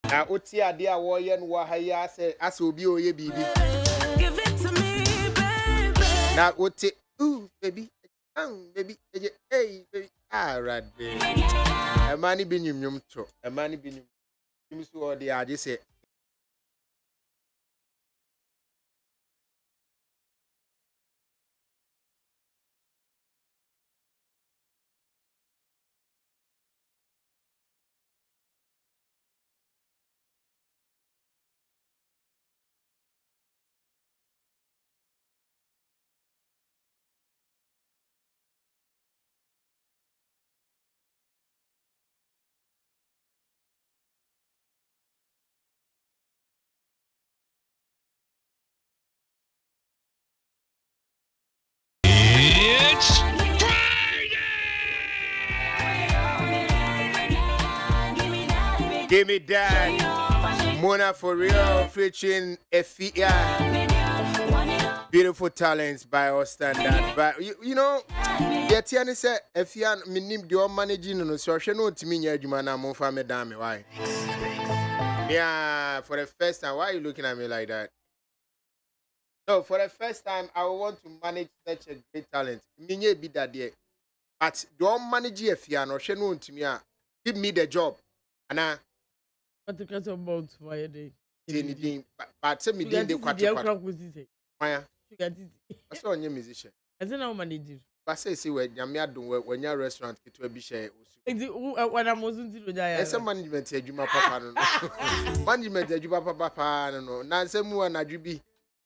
Now, Uti Adia Warrior Wahaya said, as will be oye baby. Give it to me, baby. Now, Uti, ooh, baby, baby, hey, baby, right there. A money bin you, a money bin you, so the I just say. It's Friday! Give me that. Mona for real, featuring FEI. Beautiful talents by our standard. But you know, yet Tiani said, if you are minim your managing no so she no timi nya adwuma na mo fa me down me why? Yeah, for the first time, why are you looking at me like that? No, for the first time, I want to manage such a great talent. Minye be that there. But don't manage FEI no she no timi give me the job. And But the cat about why they anything, but say me din dey kwatu. Why? I saw a new musician. I don't know manager. But say when your restaurant it will be share. When I'm wasn't to die. Some management ejuma papa no. Management ejuma papa no. Na say mu na dwubi.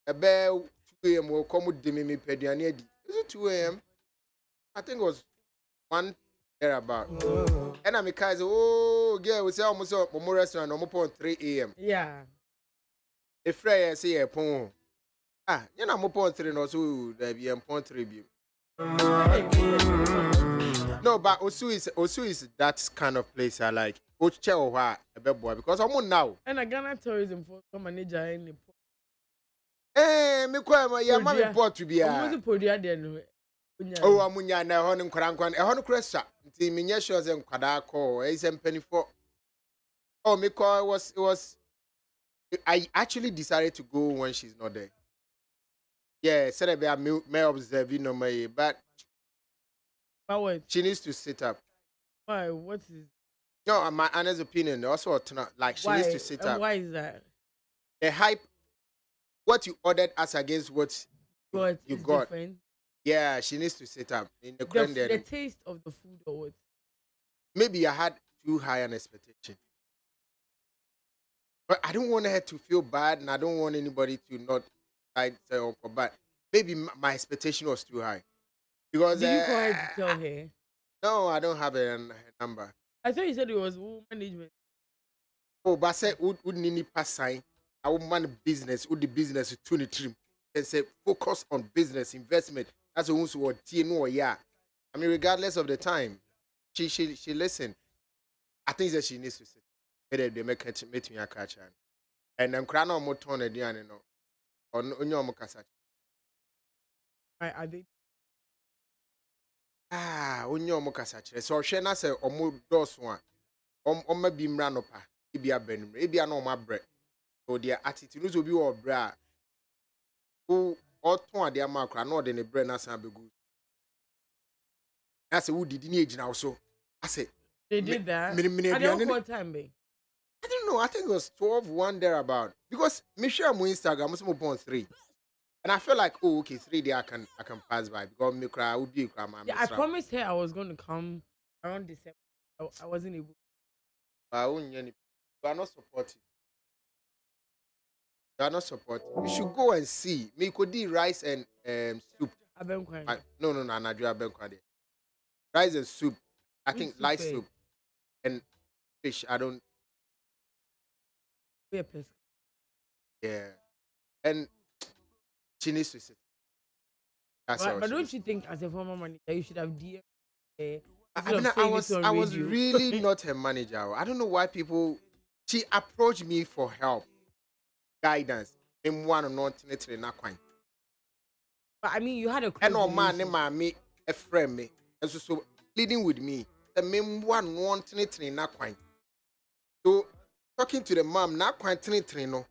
Ebe 2 a.m. will come with me peduane adi. Is it 2 a.m.? I think it was 1 thereabout. And I'm because oh girl we say almost more restaurant almost 3 a.m. Yeah. The friend say a pon. You know, I'm point 3 no, so there be point 3 be. No, but Osu is that kind of place I like. Oche or what a bad boy because I'm on now. And a Ghana tourism for manager in the port. Eh, me kwa ya mama report to be I'm going to put the other. Oh, amunya na ho nkran e ho no kresa nti menye sure ze nkwada call e sem penny for. Oh, me call was I actually decided to go when she's not there. Yeah, said I may observe you know my but what? she needs to sit up. Why? What is? No, my honest opinion also like she needs to sit up. Why is that? The hype, what you ordered as against what you got. Different. Yeah, she needs to sit up in the The taste of the food or what? Maybe I had too high an expectation. But I don't want her to feel bad and I don't want anybody to not say oh, but maybe my expectation was too high. Because Did you call her to tell her? No, I don't have a number. I thought you said it was management. Oh, but I said would need pass sign. I would man business, would the business to the trim. And say focus on business investment. That's the ones who are no yeah. I mean, regardless of the time, she listened. I think that she needs to sit. They make me a catch her. And I'm crying on more tone again, you know. On your mokasa. Are they? On your mokasa. So she na say omo dos one. Oma bi mra no pa. Ibi abenum. Ibi ano ma bread. So their attitude will be all bra. Who all ton their macra no de ne bread na san be good. I say who did ni age now so. I say They did that. I don't know what time be. I don't know. I think it was 12-1 thereabout. Because me share my Instagram, I'm upon 3. And I feel like, oh, okay, 3 there I can pass by because me cry would be cry. Yeah, I promised her I was going to come around December. I wasn't able. You are not supportive. You are not supportive. You should go and see. Me could do rice and soup. No, I do rice and soup. I think light soup and fish. I don't. Yeah, and she needs to sit. But don't you think, as a former manager, you should have DM? I was really not her manager. I don't know why people. She approached me for help, guidance. In one not not quite. But I mean, you had a. And no man, me a friend me, and so pleading with me. The main one wanting it not quite. So. talking to the mom, now no,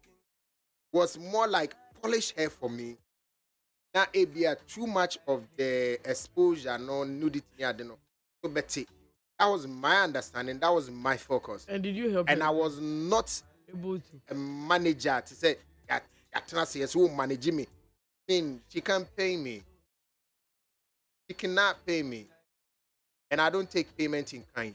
was more like polish hair for me. Now it too much of the exposure, no nudity, I don't know. So Betty, that was my understanding. That was my focus. And did you help And her? I was not Able to. a manager to say, yes, who manage me. I mean, she can't pay me. She cannot pay me. And I don't take payment in kind.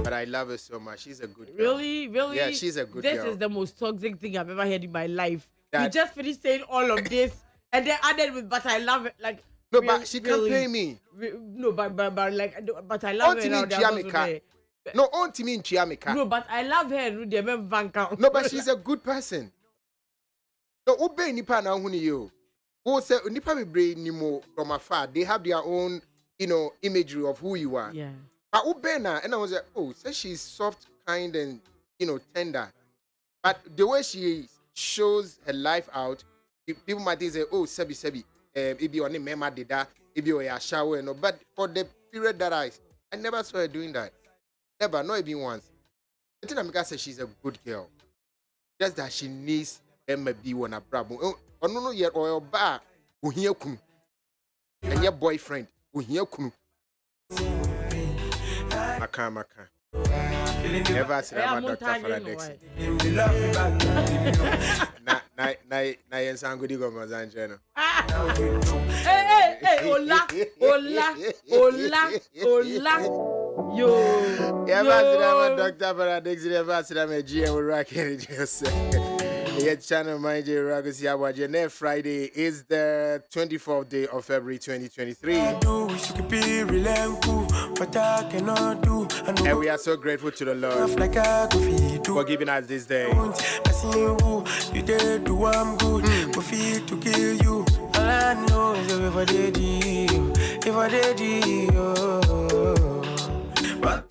But I love her so much. She's a good girl. Really? Really? Yeah, she's a good This girl. is the most toxic thing I've ever heard in my life. You That- just finished saying all of this and then added with, but I love it. Like, No, really- but she can't pay me. No, but like, but I love her. Auntie now, me they're also Chiamika. there. No, auntie me in Chiamika. No, but I love her. No, they're bank out. No, but she's a good person. No, ube nipa na huni yo. Who say nipa be brain nimo from afar. They have their own, imagery of who you are. Yeah. But ube na, and I was like, oh, say she's soft, kind, and tender. But the way she shows her life out, people might think say, oh, sebi, if you only mema did that, if you a shower, no. But for the period that I never saw her doing that. Never, not even once. I think Amika said she's a good girl. Just that she needs MB one a problem. Oh, no, yet or your bar, who hear kum. And your boyfriend, who hear kum. Maka. Never said I'm a doctor for a next. Na yensan gudi gongo zanjeno. Hey, hola. Yo. Never said I'm a doctor for a next. Never said I'm a GM with Rocket. Yeah, channel mind you, Ragusi Awaje. Next Friday is the 24th day of February 2023. And we are so grateful to the Lord for giving us this day. You did do I'm good, but feel to kill you. All I know is if I did you.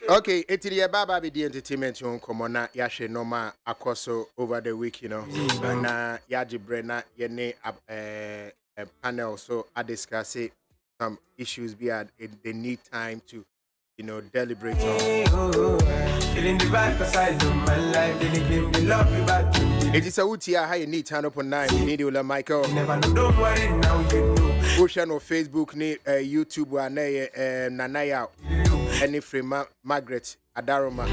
Okay, it's the Baba be the entertainment on Komona Yashe Noma Akoso over the week, Na Yaji Brenna Yene a panel, so I discuss it. Some issues they need time to deliberate on. Feeling the vibe cause I love my life. They claim they love me back. It is a Utia how you need turn up on 9. You need Ula Michael. Never know, don't worry now you know. Ocean on Facebook, YouTube, Nanaya, any free Margaret Adaroma.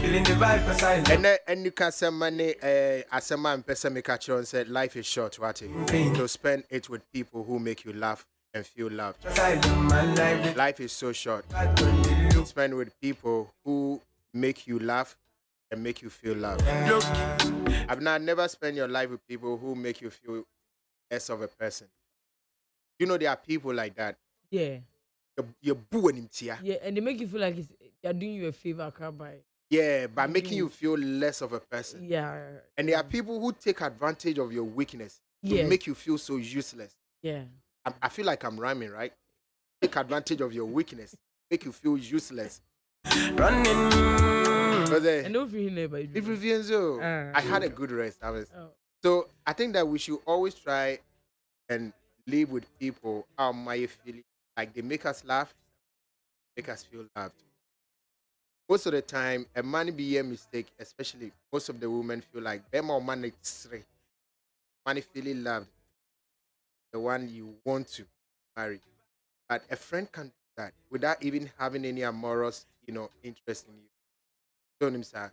Feeling the vibe cause I love. And you can send money as a man person make a and said life is short, what to spend it with people who make you laugh and feel loved. I love my life. Life is so short. Spend with people who make you laugh and make you feel loved. Look, I've never spent your life with people who make you feel less of a person. There are people like that. Yeah. You're booing him, tia. Yeah, and they make you feel like they're doing you a favor, by. Yeah, by making you feel less of a person. Yeah. And there are people who take advantage of your weakness to Yes. make you feel so useless. Yeah. I feel like I'm rhyming, right? Take advantage of your weakness, make you feel useless. running. I know if you're neighbor. If you feel so, I had a good rest. So I think that we should always try and live with people how my feeling like they make us laugh, make us feel loved. Most of the time, a man be a mistake, especially most of the women feel like them or man feeling loved, the one you want to marry. But a friend can do that without even having any amorous, interest in you. Don't him, sir.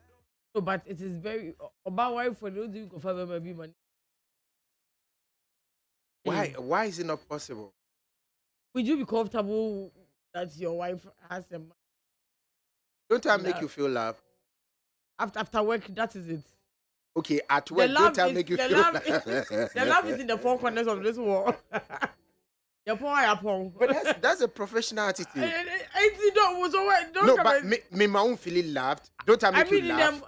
No, but it is very about why for those who confirm maybe money. Why is it not possible? Would you be comfortable that your wife has a man? Don't I make you feel love? After work? That is it. Okay, at work, don't I make you feel love? The love is in the four corners of this world. Your poor. But that's a professional attitude. Don't No, but me my own feeling loved. Don't I make you laugh?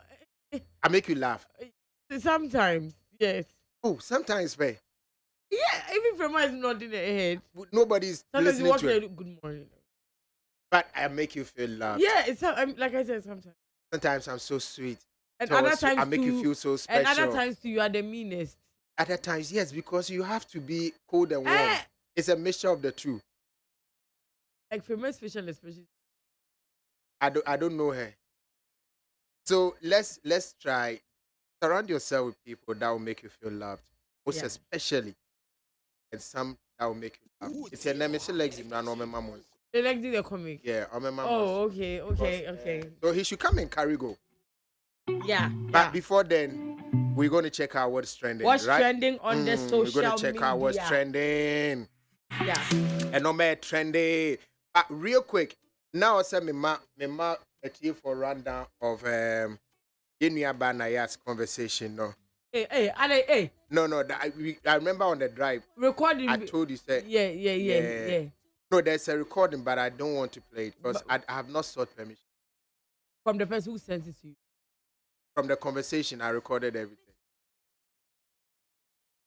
I make you laugh. Sometimes, yes. Oh, sometimes, babe. Yeah, even if my is not in the head. Nobody's Sometimes you listening walk to there, it. good morning. But I make you feel loved. Yeah, it's like I said, sometimes. Sometimes I'm so sweet. And towards other you. times I make you too- feel so special. And other times too, you are the meanest. Other times, yes, because you have to be cold and warm. Eh. It's a mixture of the two. Like famous facial expressions. I don't know her. So let's try surround yourself with people that will make you feel loved, most Yeah. especially, and some that will make you laugh. It's a name. It's legs in no memo. They like the comic. Yeah, on my mama. Oh, okay. So he should come and carry go. Yeah. But before then, we're going to check out what's trending. What's right? trending on the social We're going to check out what's media. trending. Yeah. And no more trendy. Real quick, now I said me ma a tea for rundown of Inuya Banaya's conversation. No, Hey. no. I remember on the drive. Recording. I told you say Yeah. no. There's a recording, but I don't want to play it because I have not sought permission From the person who sent it to you. from the conversation. I recorded everything.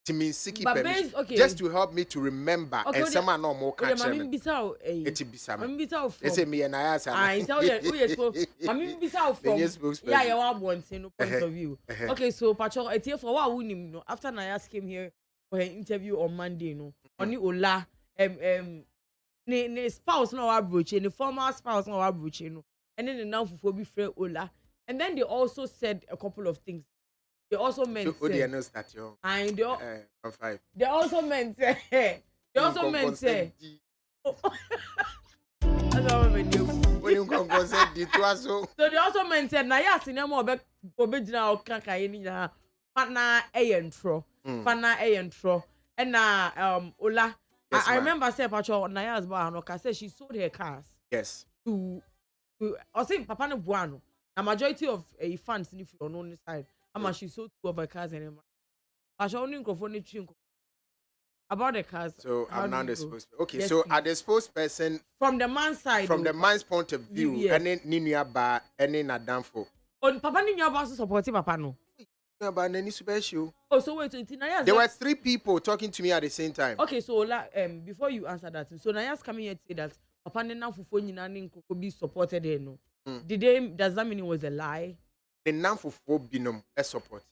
To me, seeking But permission, based- okay. just to help me to remember Okay, and okay. someone no more Oh, yeah, catch Mami them. Mbisa, It's bisa me. Mami Mbisa They say me and I ask. I tell you, who you spoke. Mami Mbisa from. Yes, spokesperson. Yeah, you want one say no point of view. Uh-huh. Okay, so Pacho, it's here for what we need. No, after Nayas came here for her interview on Monday, no, only Ola, ne spouse no our brooch, the former spouse no our brooch, no, and then the now for be friend Ola, and then they also said a couple of things. They also meant. Who do you know that you? And From 5. they also meant. They also meant. That's what I meant. When you come consent, the two are so. So they also mentioned na ya sinema obejina okaka yini na fana eyentro fana eyentro and na Ola Yes, I ma'am. remember say Pacho na ya's ba no ka say she sold her cars Yes. to I say papa no buano na majority of fans if you on the side ama she sold 2 of her cars and Pacho only microphone ni twi about the cars. So how I'm do now you the go? spokesperson. Okay, Yes, so please. at the spokesperson From the man's side. from the man's point of view, Yes. and then Ninuya Ba and then Adamfo. On papa ni nyaba so support papa no. Yeah, but then it's special. Oh, so wait, so na There were 3 people talking to me at the same time. okay, so before you answer that, so Naya's coming here to say that Papa Nena Fufu Nyina Nkoko be supported here, no? Does that mean it was a lie? The name for 4 binum is supported.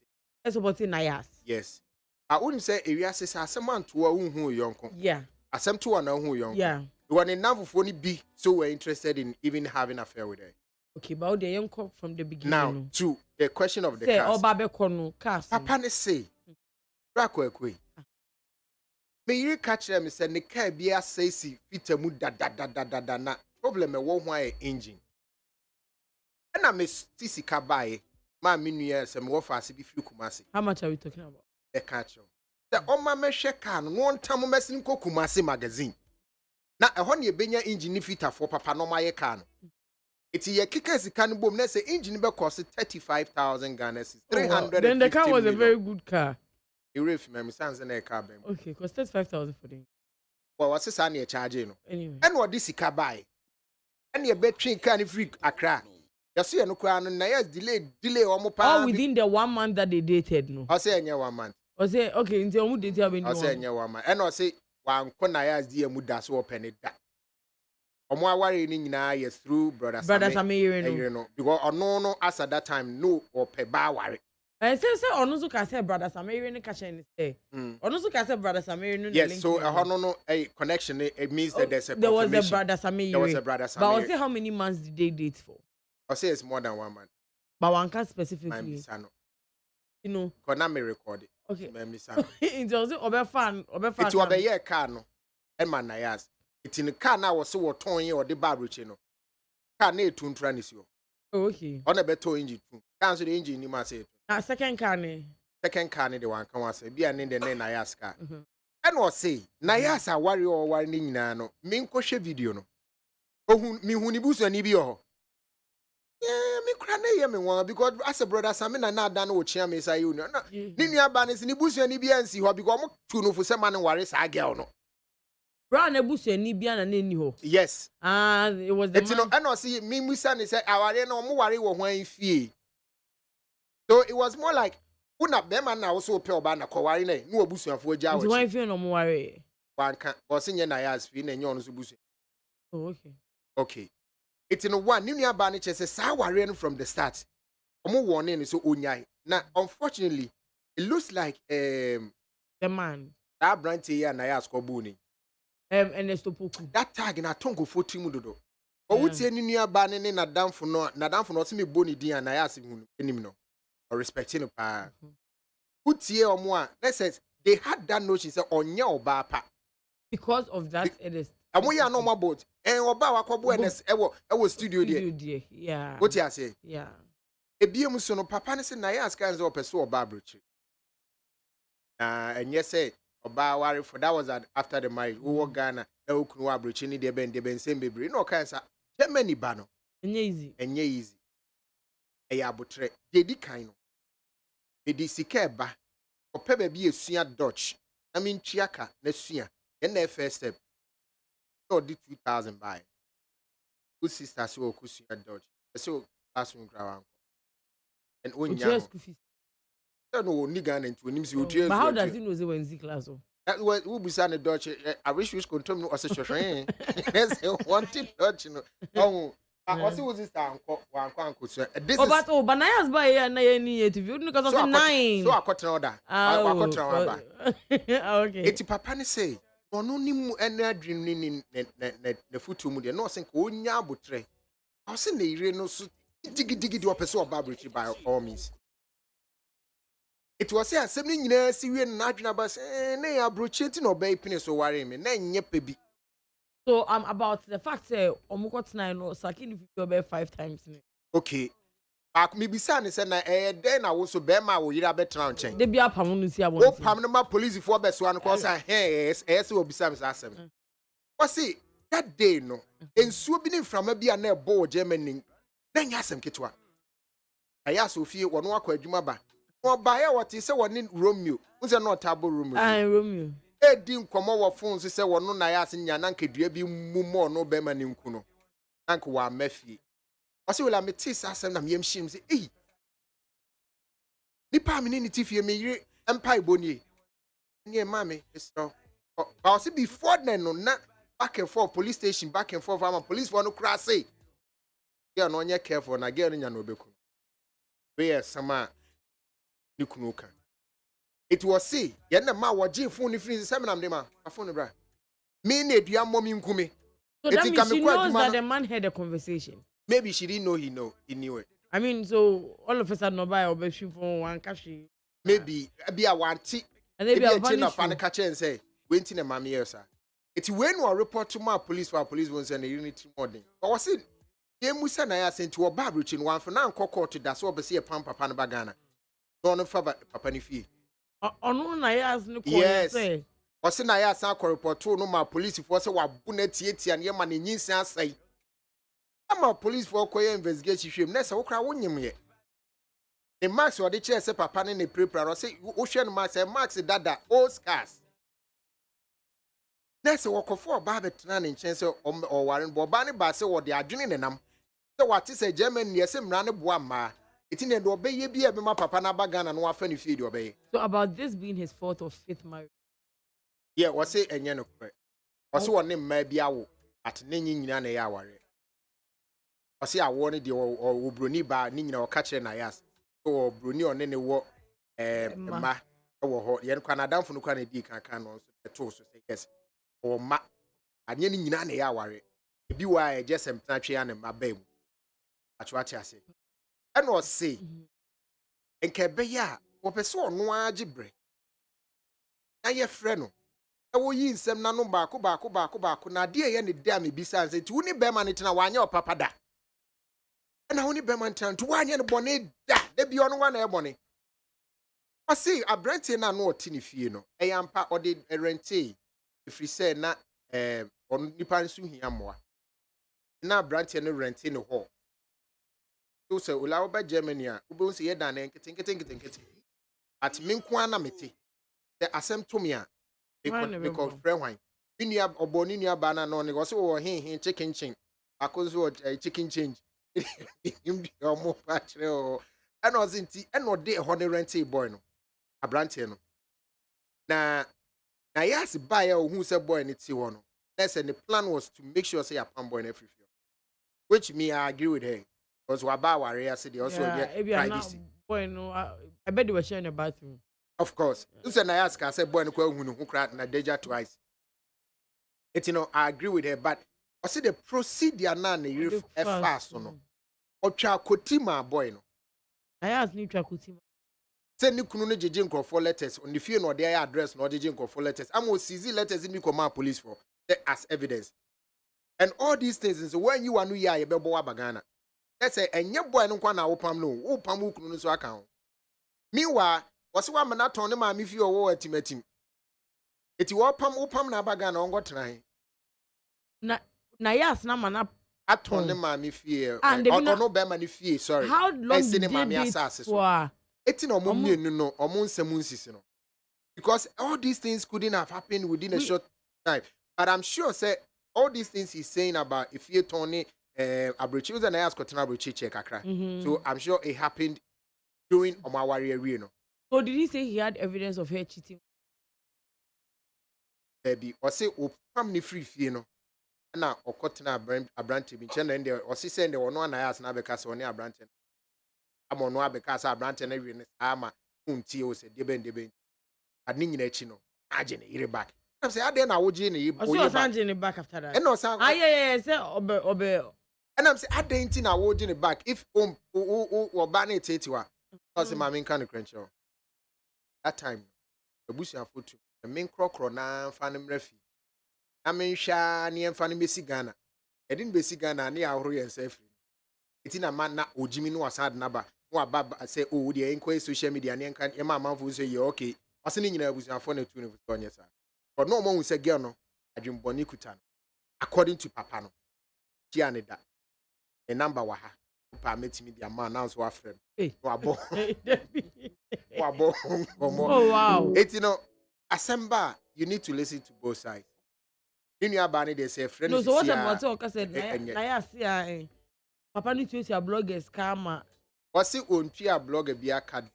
I supporting Nayas. Yes. I wouldn't say area says someone to a who yonko. Yeah. Asem to one who yonko. Yeah. When a name for be so we're interested in even having an affair with her. Okay, but the young cop from the beginning. Now, no. to the question of the Say cast. Obabe Kono cast. Papa ne say, Rakwe. Me you catch them say ne car bia say si fita mu da na problem e wo ho ay engine. Na me sisika bae ma me nua se me wo fa ase bi fi Kumasi. How much are we talking about? E catch you. The oma me hwe car no won tam mesin ko Kumasi magazine. Na e ho ne benya engine fita for papa no maye car no. Iti ye kika sika no bom na say engine be cost 35,000 Ghana cedis. Oh, wow. 350. Then the car was a very good car. You ref me sans na car bem. Okay, cost 35,000 for them. Well, what's this on your charge? No, Anyway. and what this car buy? And your bed train can free Accra. You see, no crown, and yes, delay or more All within the 1 month that they dated, no? I'll say, in 1 month. Or say, okay, in the only date you have been I'll say, in 1 month. And I'll say, one Konayas, dear Mudas open it that. Or more worrying now, yes, through brothers. Brothers are You married. know, because no, as at that time, no, or pay bar worry. I say, Onozu can say brothers are married and catch and say. Onozu can say brothers are married. Yes, so a connection, it means that there's a there was a confirmation. brothers are married. There was a brothers. But I'll say how many months did they date for? I'll say it's more than 1 month. But one can't My specifically, misano. you know. Because me record it. Okay. My misano. It's also over fan. It will be a car no. And man Nayas. It's in the car now was so torn or the bar no. Car near to Tranisio. Oh, okay. On a better engine too. Cancel the engine, you must say. Now, second car, ne? Second car, the one can say, be an in the name Nayas car. And was say, Nayas a warrior or warning nano. Minko she video no. Oh, me hunibus and ibio. Yeah, me crane me one because as a brother, some men are not done with Chiam is a union. Ninia Banis in the bush and Ibiansi who become to know for some man and worries I girl no. Brown a bush and Nibian and Niho. Yes. Ah, it was the It's no, and I see me, Musan said, our no more worry when fee. So it was more like, who not them and also pale banner, Kawarine, no bush and for Jawa. one feel no more worry. One can, or senior Nayas, Fin and Yon Zubusi. Oh, okay. Okay. It's in a one, Ninia Banich says, Sawarin from the start. Omo warning is so unyai. Now, unfortunately, it looks like The man. that branch here Nayas Kobuni. And Estopoku. That tag in a tongue for Timudo. But would say any abandoning in a down for no see me bony dear and I ask him no or respecting a pa. Would see or more. Let's say they had that notion say on your bapa. Because of that, it is. And we are no more boat. And Oba Quabuenes, I was studio there. Yeah. What you say? Yeah. A beamuson, Papa, and I ask guys or pursue Barbary. And yes, say, Oba worry for that was after the marriage. Who were Ghana, Elkua, Brichini, de Ben, same baby. No cancer. Germany bano. And easy. And ye easy. A yabutre. Ye di kind. A disicaba. Or pebe be a senior Dutch. I mean, Chiaka, Nessia. And their first step. No, did 2,000 buy. Good sisters who could see a Dutch. So, classroom ground. And when you no nigga and to him, but how does he know they were in Z class? That was who be son Dutch. I wish we could come to us a train. Yes, wanted Dutch. Oh, I was this time. This is but Naya's by any interview because of 9. So I got an order. I got an order. Okay. It's Papa ni say. No nimu ena dream ni ne futu mu de no sen ko nya abotre. I say na ire no so digi di opese Barbary by all means. It was say asem ni nyina si wie na adwena ba say na ya brochi ti no bay pini so ware me na nye pebi. So about the fact say omukot 9 no sakin if you be 5 times me. Okay. Back me bisa ne say na den na wo so be ma wo yira betra nchen. They be apam no si abon. O pam no ma police for be so an ko say yes wo bisa me asem. What say that day no ensuo bi ne frama bi na ebo Germany na nya asem ketwa. Aya so fie wo no akwa adwuma ba. Wo ba ya wote say woni Romeo. Wo say no table Romeo. Romeo. Edi nkomo wo phone say wono na ya ase nya na nkedua bi mumo no be ma ne nku no. Nanko wa mafie. Ose wala metis asem na meyam shim say eh. Nipa me ni tifie me yire empire boni. Nye mame so. Ba ose before then no na back and forth police station back and forth am police for no crash say. Girl no nya careful na girl nya no beku. We sama ni kunu kan. It was say ye na ma wo je phone ni free say na mdema phone bra. Me na edua mommy nkumi. So that means she knows that the man had a conversation. Maybe she didn't know he knew it. I mean, so all of us are no buy or be for one cash. Maybe be a one tea. And maybe a chin up and catch and say, went in a mammy, sir. It's when we report to my police for police was an unity morning. But was it? Ye Musa na ya sent to a Barbary in one for now court to that's what see a pampa panabagana. Don't favor papa ni fee. On na ya no yes. Was in I asked our report to no my police force wa bunet yet and your man in yin say. I'm a police for a investigation. Nessa, what crowd won ye? The marks or the chair say papa in the prepare or say ocean marks and marks the dada old scars. Nessa walk for Barbet running chance or Warren Bobani Basso or the adrenaline in them. So what is a German yes and ran a boama. It in the obey ye be a my papa nabagan and one funny feed obey. So about this being his 4th or 5th marriage. Yeah, was it and yano correct. Was one name maybe I will at Ning in an hour. I see I wanted the or Bruni ba Nina or catcher and I asked. Or Bruni on any walk, ma or yen can down from the can can also the toast to say yes. Or ma and yen in an hour. If you are just a Nachian and my babe. That's what I say. And was say, and Kebeya, or Peso no ajibre. Now your friend. I will use some nano baku. Na dear any damn besides it. Wouldn't be man it in a 1 year papa da. And I only be man turn to 1 year bonnet da. They be on 1 year money. I see a brand na no tini fino. A yampa or did a rente. If we say na on Nipan Suhiamwa. Now brand no rent in the hall. So say allow by Germany. Ubon see dan and getting. At Minkwana meti. The assem to me. Because friend wine. Inia or Boninia banana on it was over here chicken change. I could a chicken change. Or more patch. And was in tea and no day honey renty boy no. A brantiano. Na yes, buyer who said boy in it's one. That's and the plan was to make sure say a palm boy in every field. Which me I agree with her. Because Waba Warrior City also get privacy. Boy, no, I bet they were sharing a bathroom. Of course. You said I ask, I said, boy, who cried in a deja twice. It's I agree with her, but I say the procedure na na you fast no. Otwa koti ma boy no. I ask ni twa koti. Say ni kunu no jeje nkrofo letters on the fie no dey address no jeje nkrofo letters. Am o seize letters in me command police for as evidence. And all these things is when you are no ya be bo abagana. Let's say enye boy no kwa na wopam no. Wopam kunu no so aka ho. Meanwhile, wase wa mana ton ne ma me fie owo atimatim. Eti wopam na abagana on gotran. Na yes na mana Aton ne ma me fie. No be ma ne fie, sorry. How long did it for? Eti no mo mienu no, omo nsem nsisi no. Because all these things couldn't have happened within a short time. But I'm sure say all these things he's saying about if you Tony Abrochi was an ask Cotton Abrochi check akra. So I'm sure it happened during Omawari no. So did he say he had evidence of her cheating? Baby, or say o family free fee no. Na okotena abranti bi nche na ndi o si se ndi wono na ya na beka se woni abranti amo no abeka se abranti na wi ne ama unti o se deben adni nyina echi no age ne yire back I say ade na woje ne yibo o so age ne back after that and no san yeah say obe and I'm say ade nti na woje ne back if oba na etetiwa o se ma me nka ne krencho that time ebusia fotu me nkrokro na fa ne mrafi Amensha ni emfa ne besi Ghana. Edin besi Ghana ne ahoro yenself. Eti na man na ojimi no asad na ba. No aba say oh dey enko social media ne enka e ma manfo so ye okay. Ase ne nyina abusuafo na tu ne fuso onye sa. But no mo hu say girl no adwemboni kuta no. According to papa no. Tia ne da. E number wa ha. Pa metimi dia man now so afrem. No abo. No abo. Oh wow. Eti no asemba you need to listen to both sides. They say friend. No, so what about talk? I said, I see, Papa need to use your bloggers, karma. What's it on your blogger be a card?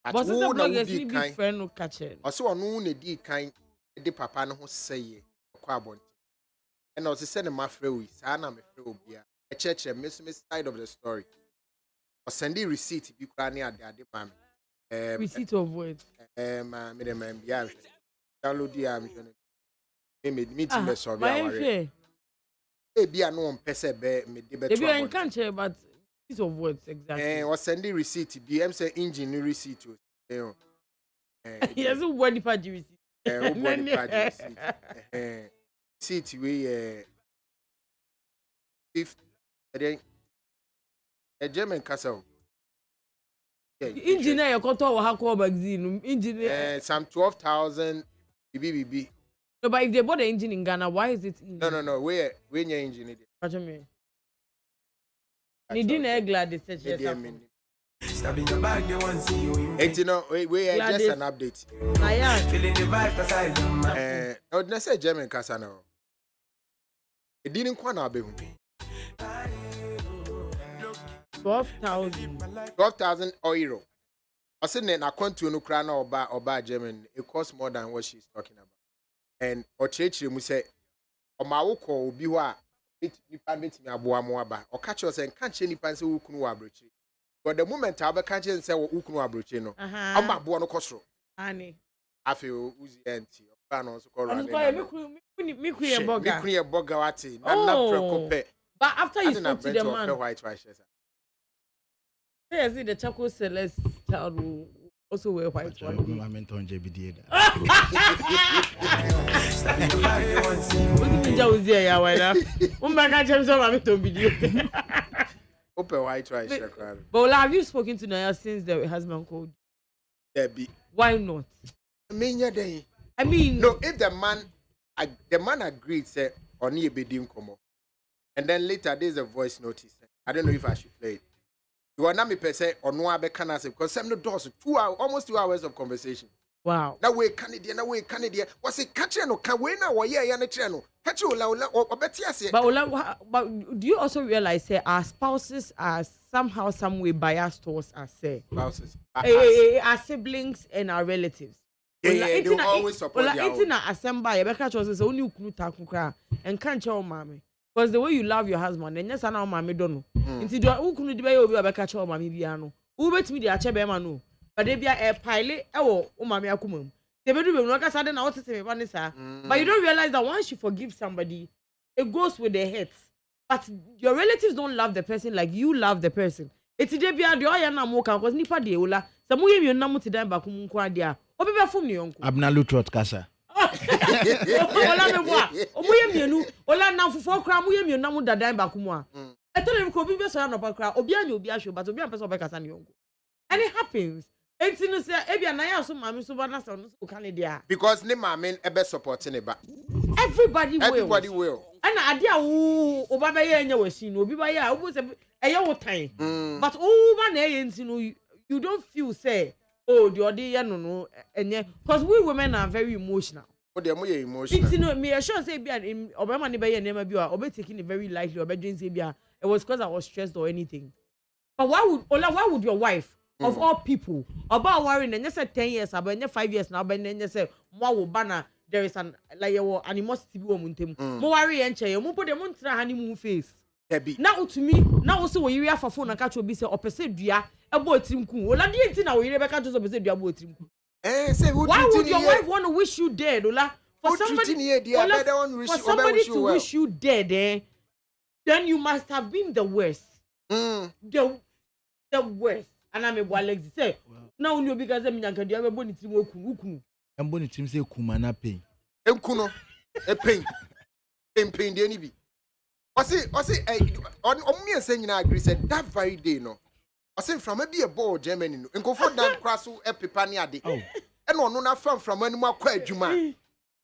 But who bloggers be friend no catch it? Or so on no de kind the papa no say, Quabon. And I was sending my friend, Sana, me friend, a church and miss side of the story. Or send the receipt if you cry near the man. Receipt of what? Yeah, download the meeting the survey. Maybe I know on Pese me debate. Maybe I can't share, but piece of words exactly. Or sending receipt. BM say engine receipt. Yes, what the party receipt? Seat we if a German castle. Engineer, you can't magazine. Engineer, some 12,000 BBB. No, but if they bought the engine in Ghana, why is it? No. Where your engine is? What do you mean? You didn't glad they said yes. Stabbing your back, they want to see you in. Hey, you know, we are just an update. I am feeling the vibe aside. I would not say German Casano. It didn't quite be 12,000. 12,000 euro. I said, I can't to no crown or buy German. It costs more than what she's talking about. And or church mu say o ma wo ko obi ho a nipa betimi aboa mo aba o catch us and can't any pan say wo kunu wa abrochi but the moment I be catch say wo kunu wa abrochi no o ma aboa no kosoro ani afi uzi enti o ba no so ko run me kuye boga wati na prekope but after you spoke to the man white rice yes the charcoal celeste child also wear white one. I meant on JBD. Open white rice. But have you spoken to Naya since the husband called? Debbie. Why not? I mean, no, if the man agreed, say, on ye bedim komo. And then later there's a voice notice. I don't know if I should play it. You are not me per se or no abe can say because some doors 2 hours, almost 2 hours of conversation. Wow. That way Canadian, was it catching no can win or yeah, and a channel. Catch you or better say. But do you also realize say our spouses are somehow some way biased towards us say spouses our siblings and our relatives. Yeah, they will always support their own. It's not assemble you better choose only ukunu takukra and can't show mommy. Because the way you love your husband, and yes, I know mommy don't know. Into do who couldn't be able to catch your mommy piano. Who bet me the achebe no. But they be a pilot, oh, mommy akumum. They be doing no cause I don't know what to say, Vanessa. But you don't realize that once you forgive somebody, it goes with the hurt. But your relatives don't love the person like you love the person. It's the baby and the oya na mo kan cause nipa de ola. Some way you na mo ti dan ba ko mu kwa dia. Obi be fom ne yonko. Abna Lutrot kasa. Ola me boa. Omoye mienu. Ola na fufo kra mo ye mienu na mo dadan ba ko mu a. Etele ko obi be so na pa kra. Obi anya obi ahwe but obi am person obi kasa ne yonko. And it happens. Enti no say ebi anaya so mama so ba na so no so kan dia. Because ne mama ebe supporting ne ba. Everybody will. And ade a wo oba be ye anya wasi no obi ba ye a obo se eye wo tan. But oba na ye enti no you don't feel say oh the ode ye no enye because we women are very emotional. Oh they are emotional. Enti no me sure say bi obama ne be ye nema bi a obe taking it very lightly obe dream say bi it was because I was stressed or anything. But why would your wife of all people about worrying and you say 10 years about 5 years now but then you say more will banner there is an like your animosity be womuntem mo worry enche you mo put them on honeymoon face now to me now also we hear for phone and catch obi say opese dua ebo otirimku ola di enti na we hear be catch opese dua ebo otirimku say why would your wife want to wish you dead ola for somebody to wish you dead then you must have been the worst the worst. And I'm a Alex say now you because I'm young and you have a bonnet to walk. I'm going to say Kumana pain. Kuno, a pain. Pain, the enemy. I say, on me saying I agree said that very day, no. I say from maybe a ball Germany and go for that crasso epipania day. And on not from any more quiet Juma.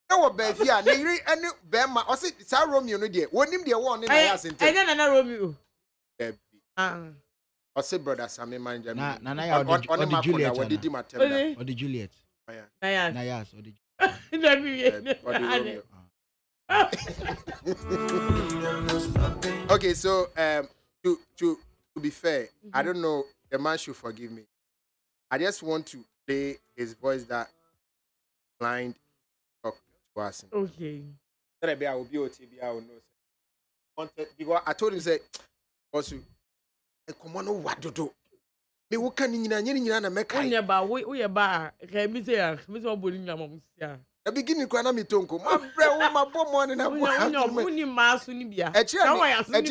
No, baby, and Bema, I say, it's our Romeo, no dear. One him the one in the house in Romeo. I say, brother, Sammy, mind you. On the Juliet. Or the Juliet. Nayas. Or the Okay, so to be fair, I don't know, the man should forgive me. I just want to play his voice that blind talk to us. Okay. I will be OTB, I will know. Because I told him, say, also, come on, what to do? Me wo kan nyina na meka. We ba ka mi say ya, mi so boli nyama mo sia. The beginning kwa na mi tonko. Ma bre wo ma bo mo na bo. Uni ma so ni bia. E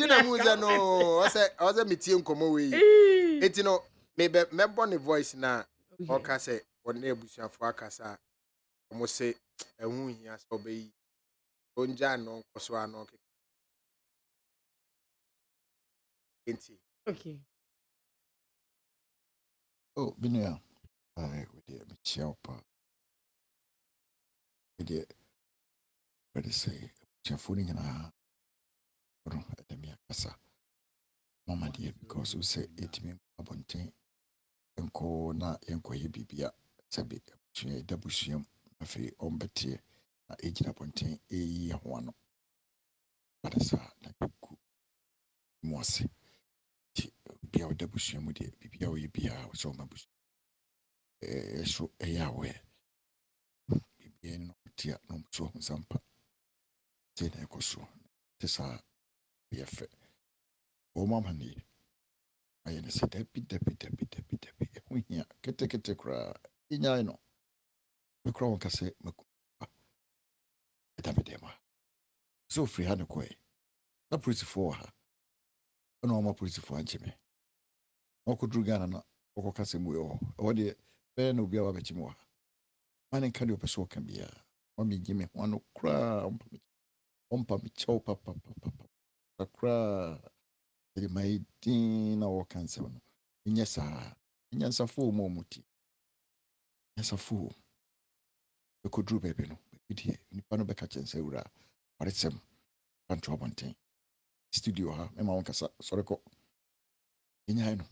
na mu ze no. O se mi tie nkomo we. Eti no me bo ne voice na o ka say won na ebusuafo akasa. Omo say ehun hia so be yi. Onja no nkoso ano. Enti. Okay. Oh, Binia. I would dear Michelpa. We did, let us say, Chafuning and I at the Mia Casa. Mamma dear, because we say 8 men abontain and call na enquire bibia, Sabi, Dabusium, a fee on Betty, agent abontain a year one. But as like a good mossy. Bia o dabusu mu de bibia o bia o so mabusu so yawe bibia no tia no so sampa te na ekoso te sa ye fe o mama ni aye ne se depi ho hia kete kra inya no me kra won kase maku edabedema so free ha ne koe na police for ha no ma police for ancheme Okudru Ghana na okokase mu yo o de be no bia wa bechi mu ha mane kan de opeso kan bia o mi gime ho no kra ompa mi chow papa kra de mai tin na o kan se no nyesa nyansa fo mo muti nyesa fo okudru bebe no bidie ni pa no be ka chense wura paresem antro bonten studio ha me ma won kasa soreko inya no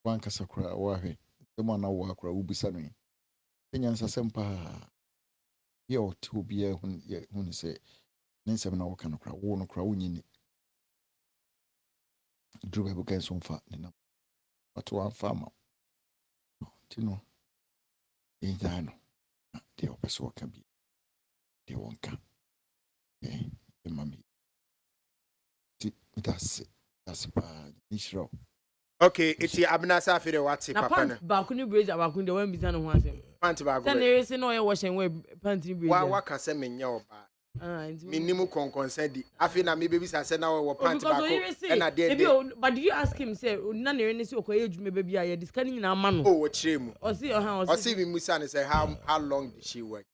wan kasa kura wahe ema na wa kura ubisa no enya nsasem pa ye oti obi hun se nensem na woka no kura wo no kura wonyini drube bu kan so mfa ne na ato an fama tino inya no de opeso ka bi de wonka mami ti that's pa nishro. Okay, it's Abnasa for the what's papa na bakuni bridge abakuni the one bizana ho asem pant ba go say no ye wash and we pant bridge wa ka se menya oba Minimum consent. I feel na maybe I said now we plant because back. And at the end, but did you ask him say na na any say okoye ejuma baby aye this kind na ma no oh, what shame. o See me Musa and say how long did she work?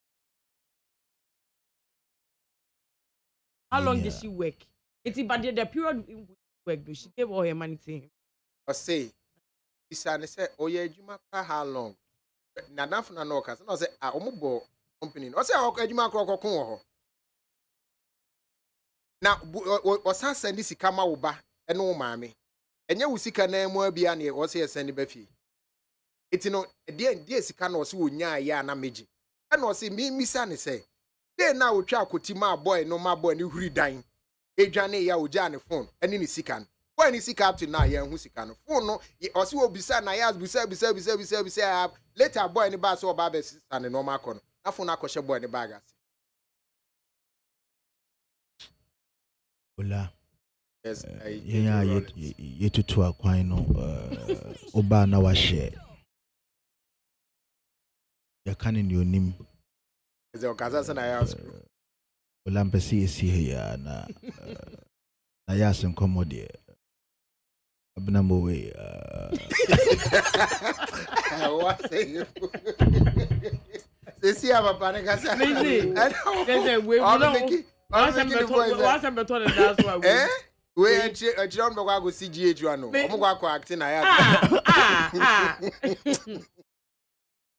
How long did she work? It's but the period in which she worked, she gave all her money to him. Or say, Musa and say, oh yeah, Juma, how long? Na na no cause no say omubo company. O say Juma krokokon. Na osan send sika ma wo ba ene wo maame. Enye wo sika na mu abia na o say send ba fie. Iti no de sika na o say onya ya na meji. E na o say misa ne say dey na wo twa akoti ma boy no ma boy ni huri dan. Edwane ya oja ne phone ene ni sika no. Boy ni sika up to now ya hu sika no. Phone no o say obisa na ya bisa later boy ni ba so ba be sister ne normal kono. Na phone akoshe boy ni bag ase. Ola. Yes, yetutu akwan no oba na wa share. Ya kane ni onim. Is there okaza na ya ask? Ola mpesi esi ya na ya sen komode. Abna mowe What say you? See papa ne kasa. We What's better than that's why we. We don't go CGH one no. I'm go act na ya.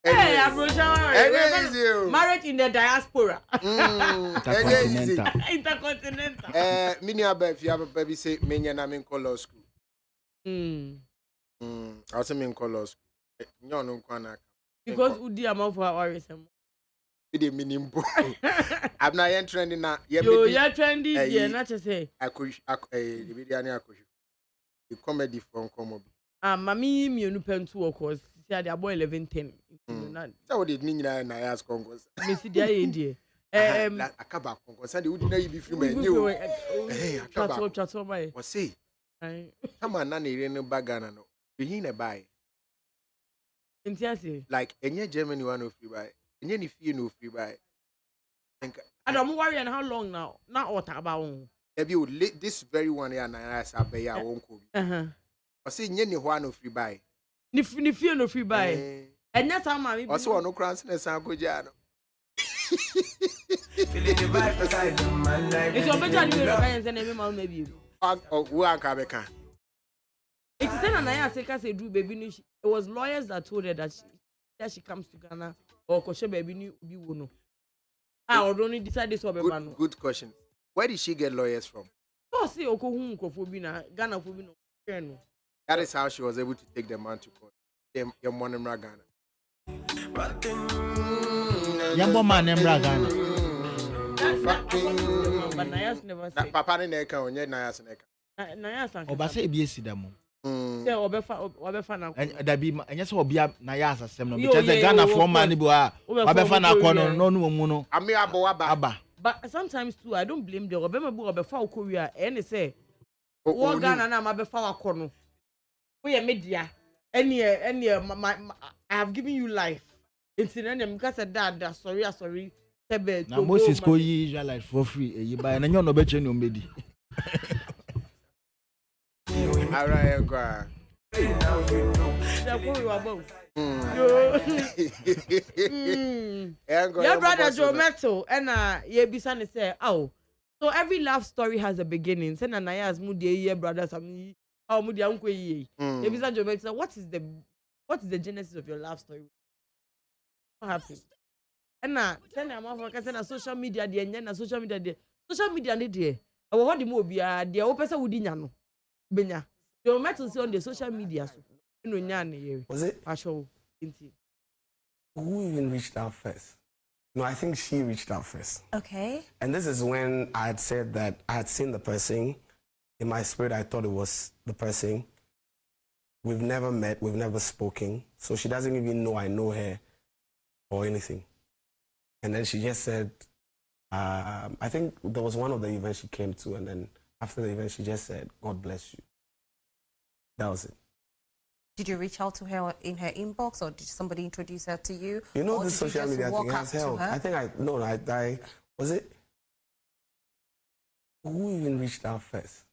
Hey, Abrosha. Marriage in the diaspora. Intercontinental. Mini aba if you have a baby say menya na me call law school. I say me call law school. Nyo no kwana. Because udi amount for our reason. The minimum. I'm not trending now. You're trending here, not to say. I could the video the comedy from comedy. Mammy, me no pen two of course. See, they are boy 11:10. So what did Nina and I ask Congress? Miss the idea. A cabak Congress, and you wouldn't be free. Hey, chat on my. What say? Come on, Nanny, no bagana. You in a buy. Like any Germany one of free buy. And if you know free buy. I don't worry and how long now? Not what about if you this very one year and I say I won't go. I say any one of free buy. If you know free buy. And that's how my also no crowns in a San Jano. It's your better than every man maybe. It is then and I say do baby. It was lawyers that told her that she comes to Ghana or Koshe baby ni ubi wono. I only decided this one. Good question. Where did she get lawyers from? Oh, see, Okohun Kofobina, Ghana Fobino. That is how she was able to take the man to court. Your money Ghana. Yambo man Emra Ghana. But Nayas never said. Papa Neka on your Nayas Neka. Nayas. Obase BSC damo. Say Obefa na. And that be and yes obia Nayas assembly because the Ghana for man bua. Obefa na kono no no. Ami aba. But sometimes too, I don't blame the Obama book Obefa Korea and say, "Oh Ghana na Mabefa kono." We are media. Any I have given you life. It's in any because of that. Sorry. Now Moses go Israelite for free. You buy and you no bet you no medi. Alright, go. Your brother Joe Metal and ye bisane say, oh, so every love story has a beginning. Send an ayas mudi ye brothers am how mudi uncle ye. Ye bisane Joe Metal, what is the genesis of your love story? What happened? And send a motherfucker send a social media the and social media the social media the I will hold the mobia the opesa wudi nyano. Benya. Joe Metal say on the social media so. Was it? Who even reached out first? No, I think she reached out first. Okay. And this is when I had said that I had seen the person. In my spirit, I thought it was the person. We've never met, we've never spoken. So she doesn't even know I know her or anything. And then she just said, I think there was one of the events she came to, and then after the event, she just said, God bless you. That was it. Did you reach out to her in her inbox, or did somebody introduce her to you? You know, the social media thing has helped. I think I was it Who even reached out first?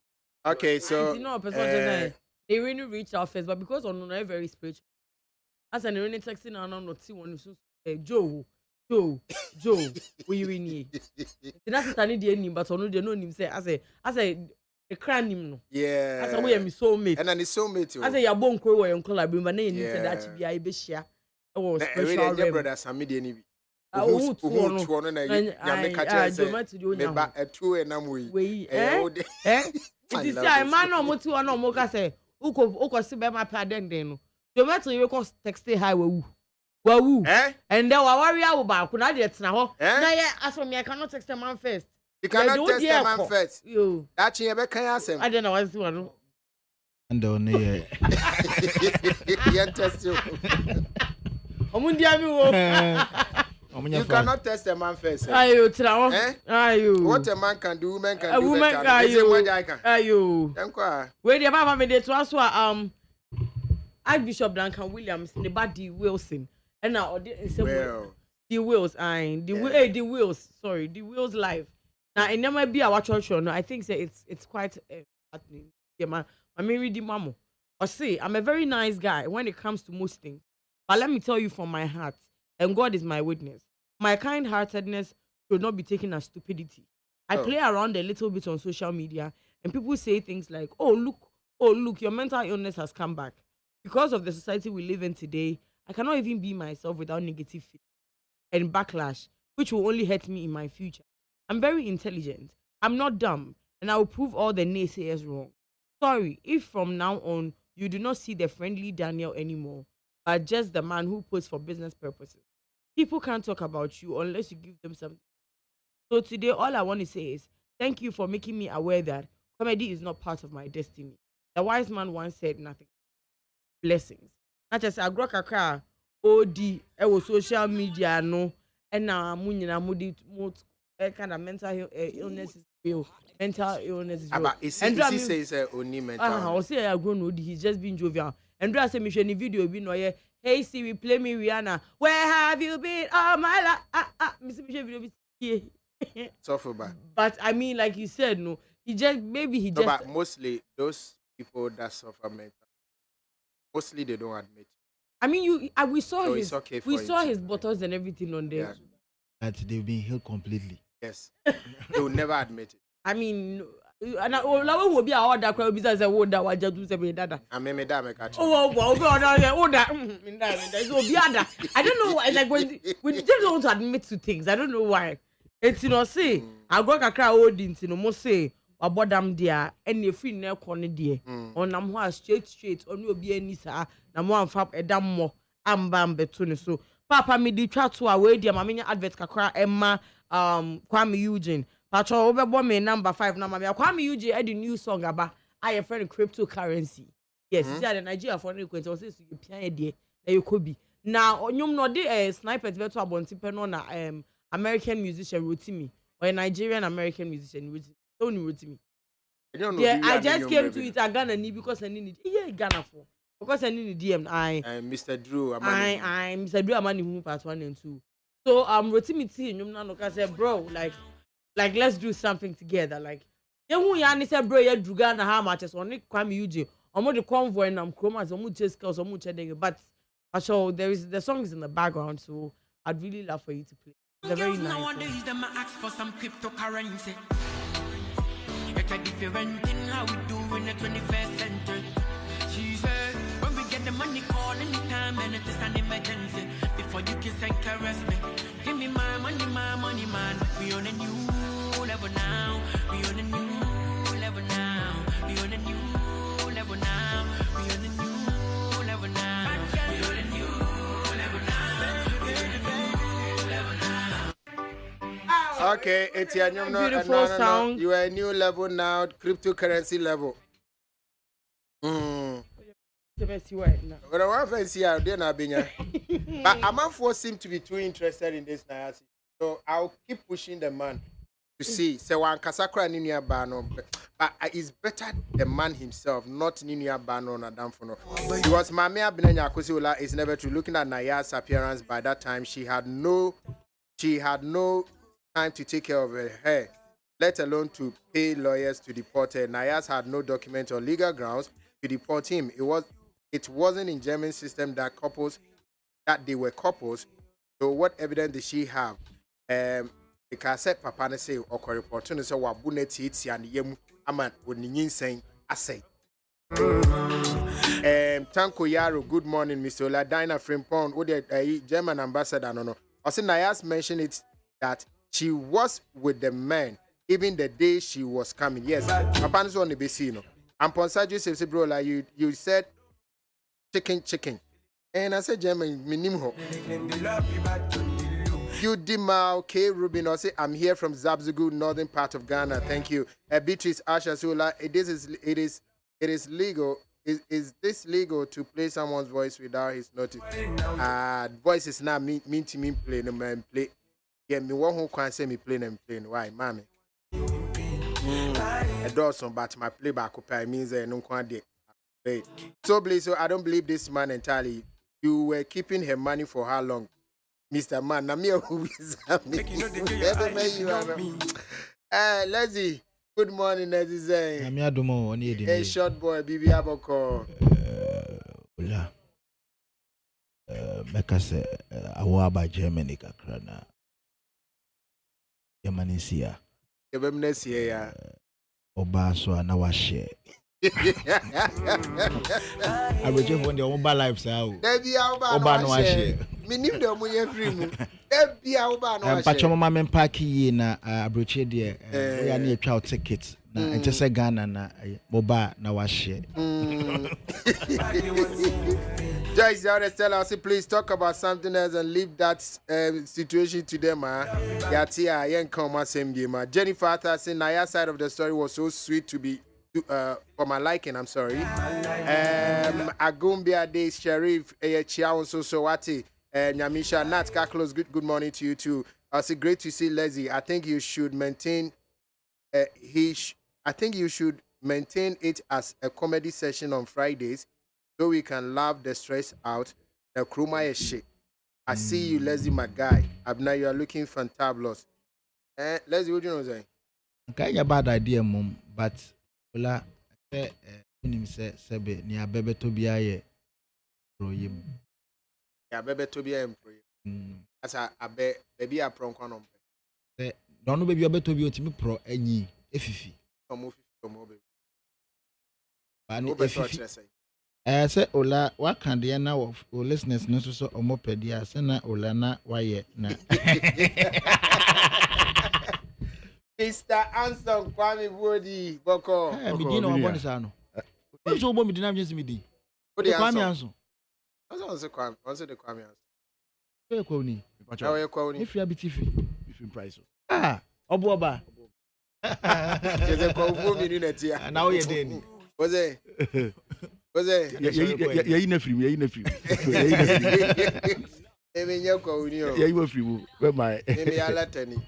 Okay, so You know, person they really reached out first, but because on no very spiritual. As an only texting and not see one so Joe, we win. That's standing the name, but on the no name say as a crown him no. yeah, As a way I'm soulmate. and then it's soulmate. As a yabon crow or uncle, I bring my name said that be I be share. Oh, spiritual Really, brother, some media ni. who Who one na you make a chance. Me ba two and I'm we it is a man no mo tu no mo ka say uko si be ma pa den no. Tomato you call text hi wawu. And then wa worry awu ba ku na de tena ho. Na ye as me I cannot text a man first. You cannot test a man first. Yo. That you be kan asem. I don't know what's one. And on here. You test you. Omundia mi wo. You cannot test a man first. Ayo tena ho. Ayo. What a man can do, woman can A do. woman better. can Is it what I can? Ayo. Enko. Where the mama me dey to aso Archbishop Duncan Williams the body Wilson. And now Well, the wheels the wheels sorry the wheels live now it never be our church no I think say it's quite happening yeah my read the mamo or say I'm a very nice guy when it comes to most things but let me tell you from my heart and God is my witness my kind-heartedness should not be taken as stupidity. I play around a little bit on social media and people say things like oh look your mental illness has come back because of the society we live in today. I cannot even be myself without negative feedback and backlash, which will only hurt me in my future. I'm very intelligent. I'm not dumb, and I will prove all the naysayers wrong. Sorry if from now on you do not see the friendly Daniel anymore, but just the man who posts for business purposes. People can't talk about you unless you give them something. So today, all I want to say is thank you for making me aware that comedy is not part of my destiny. The wise man once said nothing. Blessings. Not just a grow kakra OD social media no and now munyina mudi kind of mental illness is real. Mental illness is real. but it says only mental. I say I grown OD, he's just being jovial. And do I say me share video be no yeah. Hey Siri, play me Rihanna. Where have you been? Oh my life. Video be So for bad. But I mean, like you said, no, he No, but mostly those people that suffer mental, mostly they don't admit. I mean, we saw So his it's okay for we him saw to- his bottles and everything on there. Yeah. That they've been healed completely. Yes, they will never admit it. I mean, and I will be our order crowd because I would that was just do something that. I mean, me that make a Oh, I don't know why. Like when you just don't want to admit to things. I don't know why. It's say I got a crowd holding most say about them there and you free near corner there. On them who are straight on you be any sir. Nam one fab a damn more bam between so. Papa me di try to away there. Mammy advert kakra Emma Kwame Eugene. Patrol over me number 5 number. Kwame Eugene had a new song about I a friend cryptocurrency. Yes, see the Nigeria for any question says you pay there you could be. Now on you no dey sniper better about on American musician Rotimi or a Nigerian American musician Rotimi. Don't Rotimi. Yeah, I just came to it. I Ghana need because I need it. Yeah, Ghana for because I need DM. Mr. Drew. I'm Mr. Drew. I'm on part 1 and 2. So Rotimi T. You know, I said, bro, like let's do something together. Like, yeah, who ya said, bro, you do Ghana how much? So Nick Kwame Eugene. I'm the convoy and I'm chromas. I'm just cause I'm but so the song is in the background. So I'd really love for you to play. It's a very nice song. Nowadays, them ask for some cryptocurrency. It's a different thing how we do in the 21st century. She said, when we get the money, call anytime, and it is an emergency. Before you kiss and caress me, give me my money, man. We on a new level now. We on a new level now. We on a new level now. We on a new level now. We on a new level now. We on a new level now. Okay, it's your new Beautiful sound. You are a new level now, cryptocurrency level. The best you are now. But I want to see how they're not being. But Amanfo seem to be too interested in this now. So I'll keep pushing the man to see. So one Kasakra Ninia Bano, but it's better the man himself, not Ninia Bano or Adamfono. Because Mamia Benanya Kusiola is never true. Looking at Naya's appearance by that time, she had no time to take care of her hair. let alone to pay lawyers to deport her. Nayas had no document or legal grounds to deport him. It wasn't in German system that they were couples. So what evidence did she have? Because said papa ne say or report to say wabu ne titi and yemu ama oninyin sen asay. Tanko Yaro, good morning, Mr. Ola. Dinah Frimpong, who the German ambassador, no. Also, Nayas mentioned it that she was with the man even the day she was coming. Yes, Papa is on the Besino. And Ponsaju says, bro, like you said chicken. And I said, German, minimum. You Dimal K. Rubin, I say, I'm here from Zabzugu, northern part of Ghana. Thank you. Beatrice Asha Sula, it is legal. Is this legal to play someone's voice without his notice? Voice is not mean to me play no man play. Yeah, me one who can say me play and play. Why, mommy? I do some, but my playback means no quantity. So please, so I don't believe this man entirely. You were keeping her money for how long, Mr. Man? Now me who is let's see. Good morning, Nezzy. Hey, short boy, Bibi Aboko. Ola. Meka se awa ba Germany kakra na. Germany sia. Yebemne sie ya. Oba so na wa share. Abeje fo de ba life sa o. Debi oba no wa share. Minim de omo ye free mu. Debi oba no wa share. Pacho mama men park yi na abroche de we ya na etwa ticket. Na enche se Ghana na boba na wa share. Joyce Stella, please talk about something else and leave that situation to them. Yatia, yen come same game. Jennifer Arthur saying Naya's side of the story was so sweet to be for my liking. I'm sorry. Agumbia Day Sheriff Chiao so wati Nyamisha Nat Kaklos. Good morning to you too. I say great to see Leslie. I think you should maintain. I think you should maintain it as a comedy session on Fridays, so we can laugh the stress out. The chroma is shit. I see you, Leslie, my guy. Abna, you are looking fantabulous. Leslie, what do you know saying? Okay, a bad idea, mom, but Ola, say sebe ni abebe to be aye pro yim. Ya bebe to be a pro. As a baby a prom konom. Say don't know baby abe to be otimi pro enyi efifi. Come baby. Say Ola, what can the now of listeners no so omopedia sena Ola na waye na. Mr. Anson Kwame Bodi Boko. Me di no abon sa no. So bo me di na me di. Kwame Anson. Also Kwame, also the Kwame Anson. E kwa ni. E kwa ni. If you abitifi. If you price. Obo oba. Jeze kwa uvo mi ni netia. Na o ye den. Oze. Yayi na free. Eme nya kwa uni o. Yayi wa free wo. We my. Eme ya latani.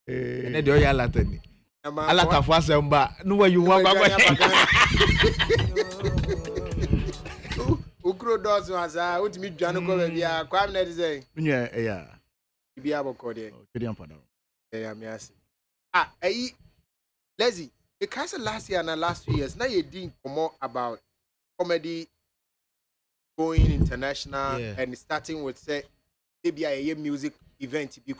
Ene de o ya latani. Alata fo asemba. No wa you wa gbagba. Ukro dos asa, utimi dwanu ko bia. Kwam na dey. Nya ya. Bia aboko de. Kedi ampada. Yeah, me asi. Leslie, because last year and the last 2 years, now you're doing more about comedy going international and starting with say maybe a music event be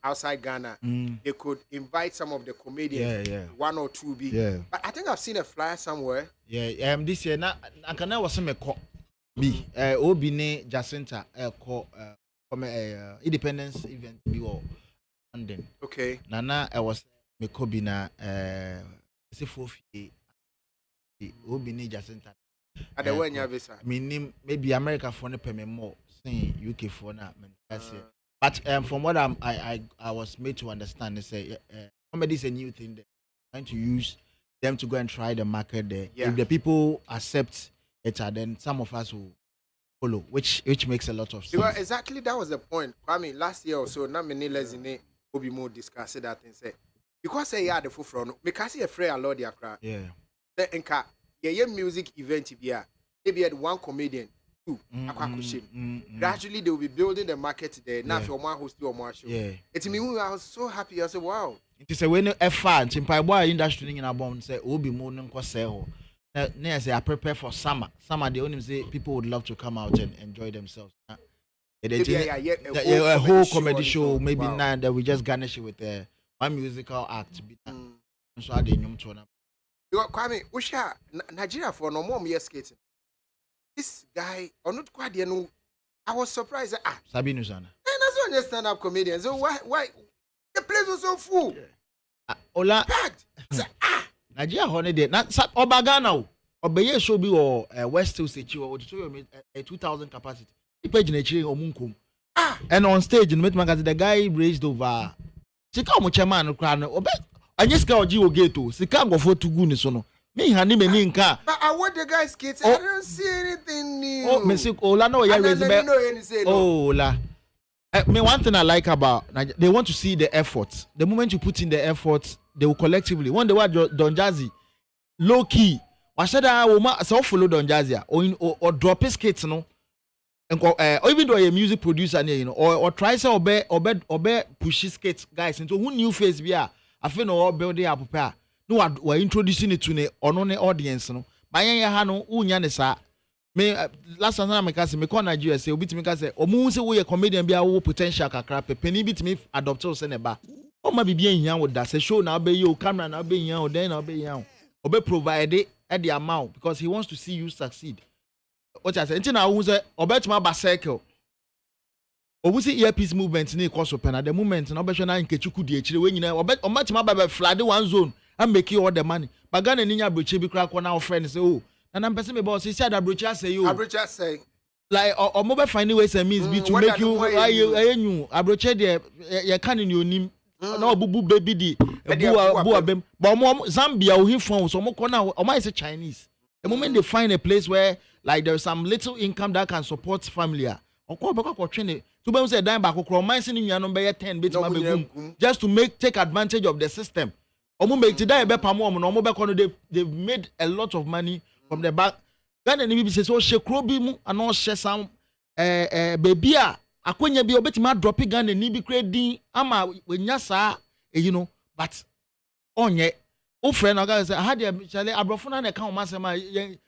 outside Ghana. They could invite some of the comedians, one or two be. But I think I've seen a flyer somewhere. This year now I can now was me me Obine Jacinta call independence event be all London. Okay. Nana I was me Kobina say 4 Obine Jacinta. At the when you visa. Meaning maybe America for no payment more, saying UK for na but from what I was made to understand, they say comedy is a new thing. They're trying to use them to go and try the market there. If the people accept it, then some of us will follow, which makes a lot of sense. Well, exactly, that was the point. I mean, last year or so, not many less in it will be more discussed that and say because say the full front because you afraid a lot of crowd. Yeah, music event here. Maybe had one comedian, two. Gradually, they will be building the market there. Now, if you're host or more show, it's me. I was so happy. I said, "Wow, It is a way no effort. In Paiboa industry in a bomb say, "Obi mo nko say ho." Now say I prepare for summer. Summer they only say people would love to come out and enjoy themselves. A whole comedy show, maybe now that we just garnish it with one musical act. So I didn't know. You Kwame, Usha, Nigeria for no more years skating. This guy, or not quite, you know, I was surprised. Sabine Zana. And that's one stand-up comedian. So why the place was so full? Ola Packed. Nigeria holiday. Not Obagana. Obeye show be or West Hill City or a 2,000 capacity. And on stage in Magazine, the guy raised over. Sika muchaman crown. Anyeska oji ogeto. Sika go for to guni sono. Me hani me ninka. But I want the guys kids. I don't see anything new. Oh, Messi, Ola no ya raise be. Oh, Ola. Me one thing I like about they want to see the effort. The moment you put in the effort, they will collectively. When they were Don Jazzy, low key. Washada woma so follow Don Jazzy or drop his skates no. Or even though a music producer, you know, or try to obey push his skates guys into who new face we are. I feel no building up prepare. No, we're introducing it to the unknown audience. No, by hano unyanesa. Me last time I make me call Nigeria say obi me say omu say we a comedian be a potential kakra penny bit me adopt us neba. O ma bibia hia wo da say show na be you camera na be hia o then na be hia. Obe provide at the amount because he wants to see you succeed. What I say, until now, who's a obetuma bascycle. Obusi earpiece movement ni cause open at the moment, and obeshana in Kechuku DH, when you know, obetuma by flood one zone and make you all the money. But Ghana Ninya Bruche be crack one our friends, oh, and I'm passing about he said, Abrucha say you, Abrucha say, like, or mobile finding ways and means be to make you, Abruche, you can't in your name. No, boo baby, the but Zambia, he found some more or my Chinese. The moment they find a place where like there's some little income that can support family, or training to be say dime back or minding you number 10 bits just to take advantage of the system. Make today they've made a lot of money from the back. Then the says, oh, she crobi and all share some baby. Akwenya bi obetima dropping gun and nibi creating ama when yasa, you know, but onye. Oh, friend, I got say, I had a Charlie Abrofuna account, Master. Maybe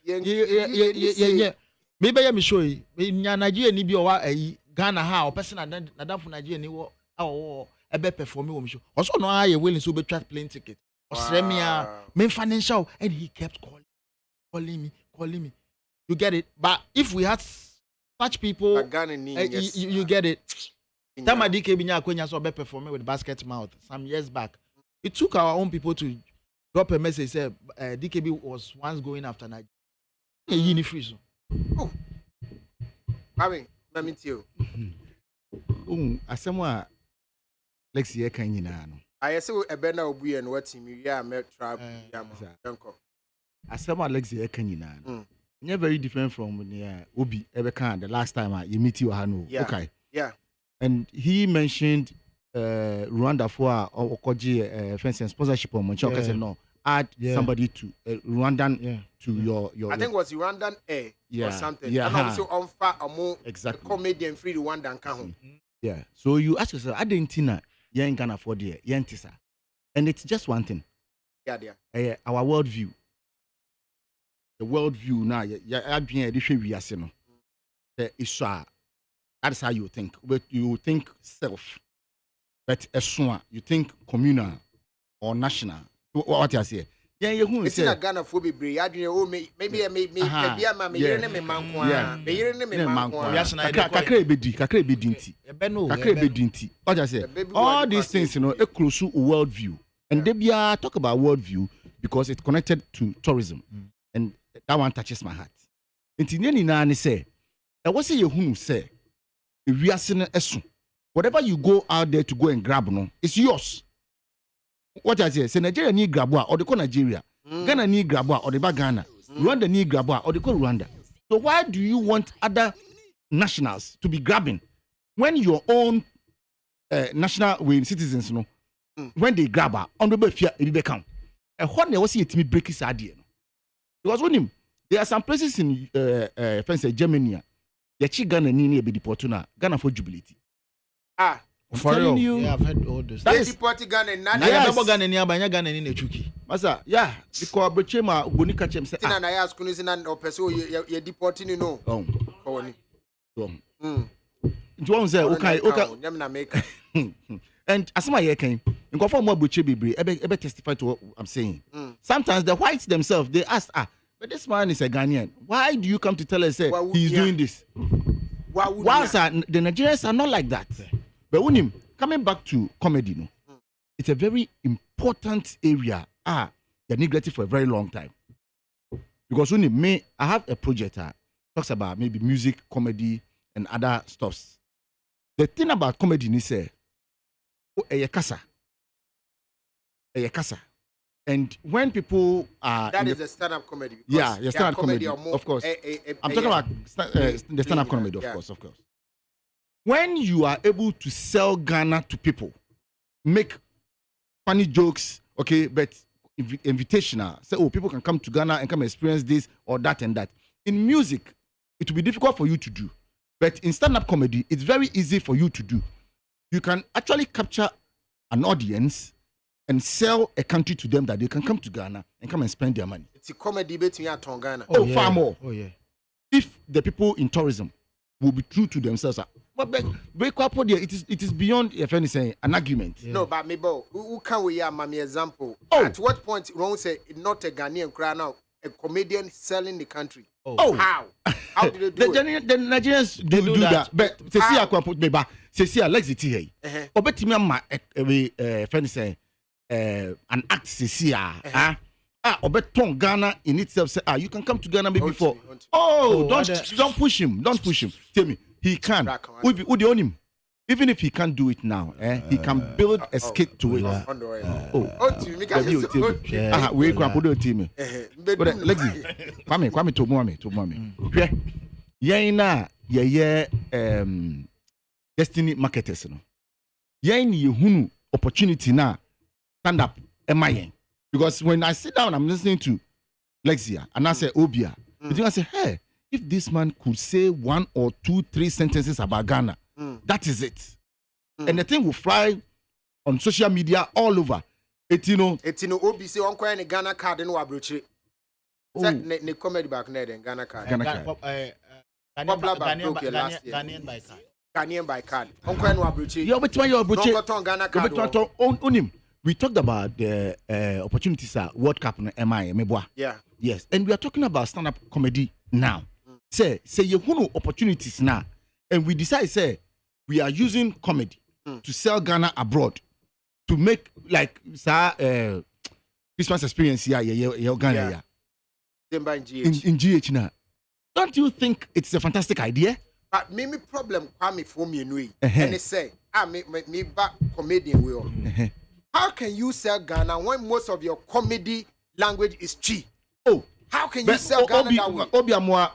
I show you. Nigeria, Nibio, Ghana, how person I done for Nigeria, or a better performing show. Also, no, I willing to be track plane ticket. Australia, main financial, and he kept calling me. You get it? But if we had such people, you get it. Tama DK Binya Kwenya so be performing with basket mouth some years back. It took our own people to drop a message say DKB was once going after Nigeria. Oh, I mean, let me tell you. Asemwa Lexi ye kan nyina no. I say e be na obu and what team you are met trap yanko. Asemwa Lexi ye kan nyina no. You're very different from Obi Ebekan the last time you meet you Hano. Yeah. Okay. Yeah. And he mentioned Rwanda for Okoji fence and sponsorship on Montreal. Said no, add somebody to Rwandan to your. I think it was Rwandan Air or something. Yeah, and also on far among exactly comedian free Rwandan can. Yeah. So you ask yourself, I didn't know you ain't gonna afford it, yentisa, and it's just one thing. Yeah. Our worldview. The worldview now, that's how you think. But you think self. But as soon you think communal or national. What you say? Yeah, you it's not Ghana for be maybe I may be a man, what I say? All these things, you know, a close to worldview. And they talk about worldview because it's connected to tourism. And that one touches my heart. And Tiniani say, I was say who say, if we are seeing a whatever you go out there to go and grab, no, it's yours. What I say, Nigeria need grabwa or they call Nigeria. Ghana need grabwa or they bag Ghana. Rwanda need grabwa or they call Rwanda. So why do you want other nationals to be grabbing when your own national citizens, you know, when they grab on the fear it be count. And what they was see it me break his idea. Because when him, there are some places in Germany, the Ghana need be deported now. Ghana for jubility. For telling real. you. Yeah, I've heard all this. That They is- deport Ghana and Na now ya Yes. babo Ghana ni abanya Ghana ni nechuki. Masa, yeah, because Brechema Bonika Chem said, Tina na ya skunu sina no person you deporting you know. oh, Ko ni. nti wɔn sɛ okay. Nyam na make. And as my year came, in conform more Buche Bibre, ebe testify to what I'm saying. Sometimes the whites themselves they ask, but this man is a Ghanaian. Why do you come to tell us Why would- he's yeah. doing this? Why would Whilst the Nigerians are not like that. But when him coming back to comedy, no, it's a very important area. They're neglected for a very long time. Because when me, I have a project talks about maybe music, comedy, and other stuffs. The thing about comedy is kasa. And when people are that in is the- a stand-up comedy. because Yeah, their stand-up comedy, are more- of course. I'm I'm talking about the stand-up comedy, of course. When you are able to sell Ghana to people, make funny jokes, okay, but invitational, say, oh, people can come to Ghana and come experience this or that and that. In music, it will be difficult for you to do. But in stand-up comedy, it's very easy for you to do. You can actually capture an audience and sell a country to them that they can come to Ghana and come and spend their money. It's a comedy between at Ghana. Oh, far more. Oh yeah. If the people in tourism will be true to themselves, it is beyond, if anything, an argument. Yeah. No, but maybe who can we have my example? Oh. At what point Ron say not a Ghanaian crowd now, a comedian selling the country? Oh. How? How do they do it? The Nigerians do that. But How? I can put me back. See, Alex it here. Obetimi ama friend say an act see obeton Ghana in itself say you can come to Ghana maybe for don't push him. Don't push him. Tell me he can. Who the own him? Even if he can't do it now, he can build a skit to it. We can put it team. But Lexi, Kwame to mommy. Yen na ye destiny marketers no. Yen ye hunu opportunity na stand up emayen. Because when I sit down, I'm listening to Lexia and I say Obia. I say, hey, if this man could say 1 or 2, 3 sentences about Ghana, that is it. And the thing will fly on social media all over. Etino Obi say on coin Ghana card no abrochi. Ne comedy back there then Ghana card. Ghanaian by card. Ghanaian by card. On coin no abrochi. Yo, but your Don't go on Ghana card. on him. We talked about the opportunities at World Cup and MI. Yeah. Yes, and we are talking about stand-up comedy now. Say you know opportunities now, and we decide say we are using comedy to sell Ghana abroad to make like Christmas experience here, Ghana in GH now. Don't you think it's a fantastic idea? But me problem Kwame for me anyway. And they say me back comedian will. How can you sell Ghana when most of your comedy language is cheap? Oh, how can you sell Ghana that way? Obi Amwa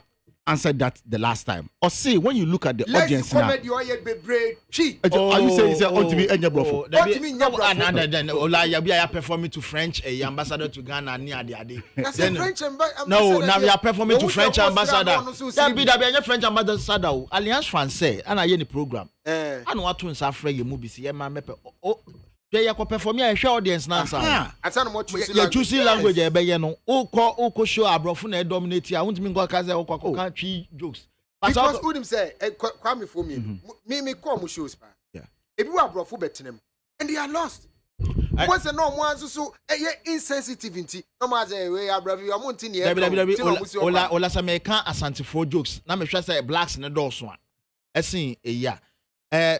answered that the last time. Or say when you look at the audience now. Comedy or yet be cheap. Are you saying on to be Enya Brofo? We are performing to French ambassador to Ghana near the day. That's a French ambassador. No, now we are performing to French ambassador. That be the French ambassador. Alliance Française. And I hear the program. I know what to insafre you movie. See, my mepe. Oh. You perform a show audience now. You choosing language, no. Oh, show abroad na dominate. I want me go kaze o country jokes. Because who them say, Kwame for me, me come shows pa. Yeah. If you are abroad for betting and they are lost. Once a no one so insensitivity. No matter where abroad you are mounting here. Ola American asante for jokes. Na me sure say blacks na dose one. Esin eya.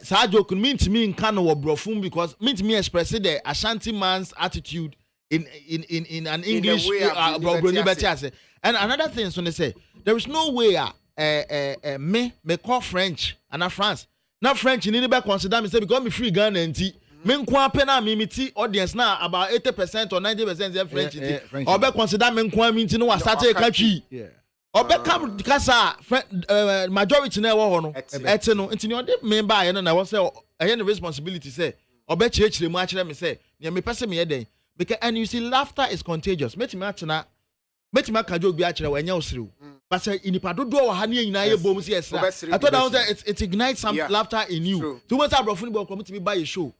Sa joke mean to me in Kano or Brofum because mean to me express the Ashanti man's attitude in an English and another thing so they say there is no way me call French and not France. Not French you need to consider me say because me free Ghana and tea. Me nkwa pena me ti audience now about 80% or 90% French. Or be consider me nkwa me no start a country. Yeah. Obeka kasa majority na wo ho no ete no ntini ode member aye no na wo say aye no responsibility say obe chirechire mu a kire me say ne me pese me yeden because and you see laughter is contagious metimi aka joke bi a kire wo anya osiriw But say in the pado do ha na nyina ye bom si esra. I thought that was it ignites some laughter in you. Too much abrofo no come to me buy a show.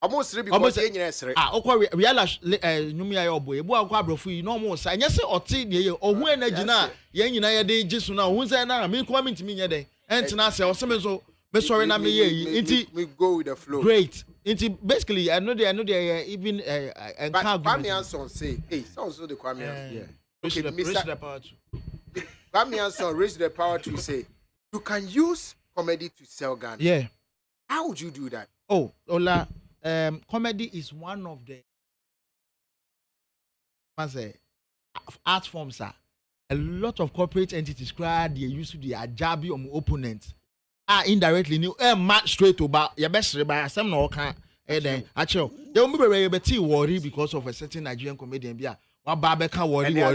Almost because ye nyina esre. Okwa reala nyumi aye obo. Ebu akwa abrofo yi no mo sa. Nya se oti ne ye ohu energy na ye nyina ye de gisu na ohu say na me come ntimi nye den. Entina say oseme so me sorry na me ye. We go with the flow. Great. Basically, I know they even but Kwame Anson say, hey, sounds so the Kwame Anson. Yeah. Okay, Mr. The power to. Kwame Anson raise the power to say, you can use comedy to sell Ghana. Yeah. How would you do that? Oh, Ola, comedy is one of the art forms. A lot of corporate entities cry they used to the ajabi on opponent. Indirectly new match straight about your best by some no can then actually they will be very worry because of a certain Nigerian comedian bia one barbecue worry I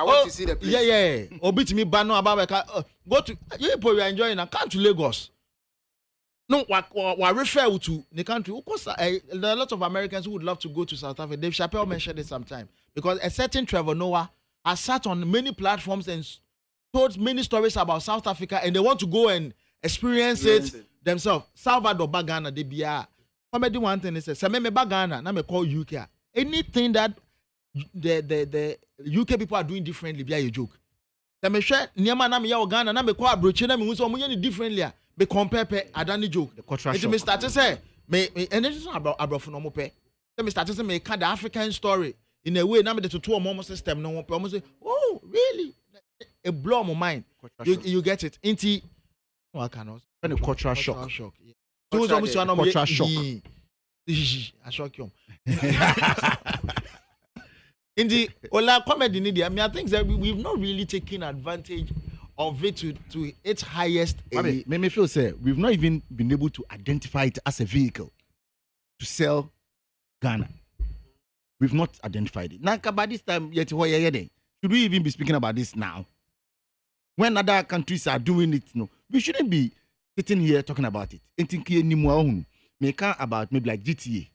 want to see the place. Yeah obit me ban no barbecue go to you are enjoying and come to Lagos no what refer to the country of course there are a lot of Americans who would love to go to South Africa. Dave Chappelle mentioned it sometime because a certain Trevor Noah has sat on many platforms and told many stories about South Africa and they want to go and experience it themselves. Salvador Bagana, they be comedy one thing is say me Bagana, now me call UK. Anything that the UK people are doing differently, be a joke. Say me share niama na me ya Ghana, na me call abroche na me who so mo differently. Me compare adani joke. The cultural shock. Me start to say me and this is about abrofo no mo pe. Say me start to say me kind the African story in a way na me the two more system no mo pe. Almost say, oh really? It blow my mind. You get it. Inti no I cannot. When a cultural shock. Yeah. Cultural shock. I shock you. In the Ola comedy media, I mean I think that we've not really taken advantage of it to its highest. Make me feel say we've not even been able to identify it as a vehicle to sell Ghana. We've not identified it. Now by this time yet should we even be speaking about this now? When other countries are doing it, no, we shouldn't be sitting here talking about it. Make about maybe like GTA.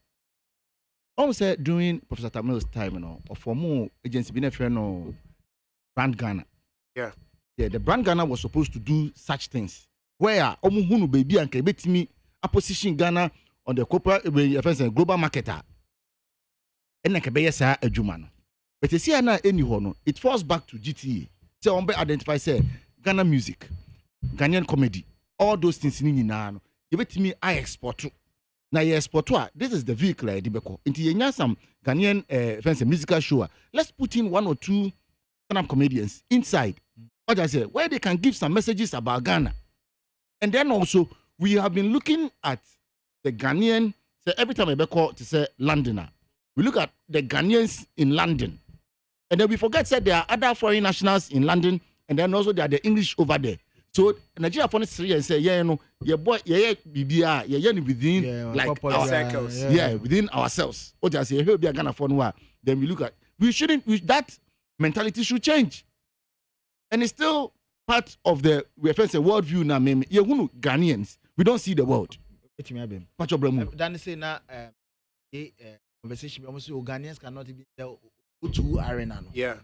Also during Professor Tamil's time, or for more agency being Brand Ghana. Yeah. Yeah, the Brand Ghana was supposed to do such things. Where Omuhunu baby and Kebetimi a position Ghana on the corporate global marketer. And Nakabaya a Jumano. But you see, it falls back to GTA. So, on identify say Ghana music, Ghanaian comedy, all those things in Nano. You bet me, I export to. Now, you export to. This is the vehicle I did. Into you some Ghanaian musical show. Let's put in one or two stand-up comedians inside. What I say, where they can give some messages about Ghana. And then also, we have been looking at the Ghanaian. So every time I call to say Londoner, we look at the Ghanaians in London. And then we forget that there are other foreign nationals in London, and then also there are the English over there. So Nigeria for three and say, yeah, you know, your boy, yeah, BBR, yeah, within like our circles, within ourselves. What I say, here be a Ghana for no. Then we look at that mentality should change, and it's still part of the worldview now. Maybe you know, Ghanaians, we don't see the world. Patch of Bremu. Dan say na conversation almost Ghanaians cannot be there. To arena no. Yeah.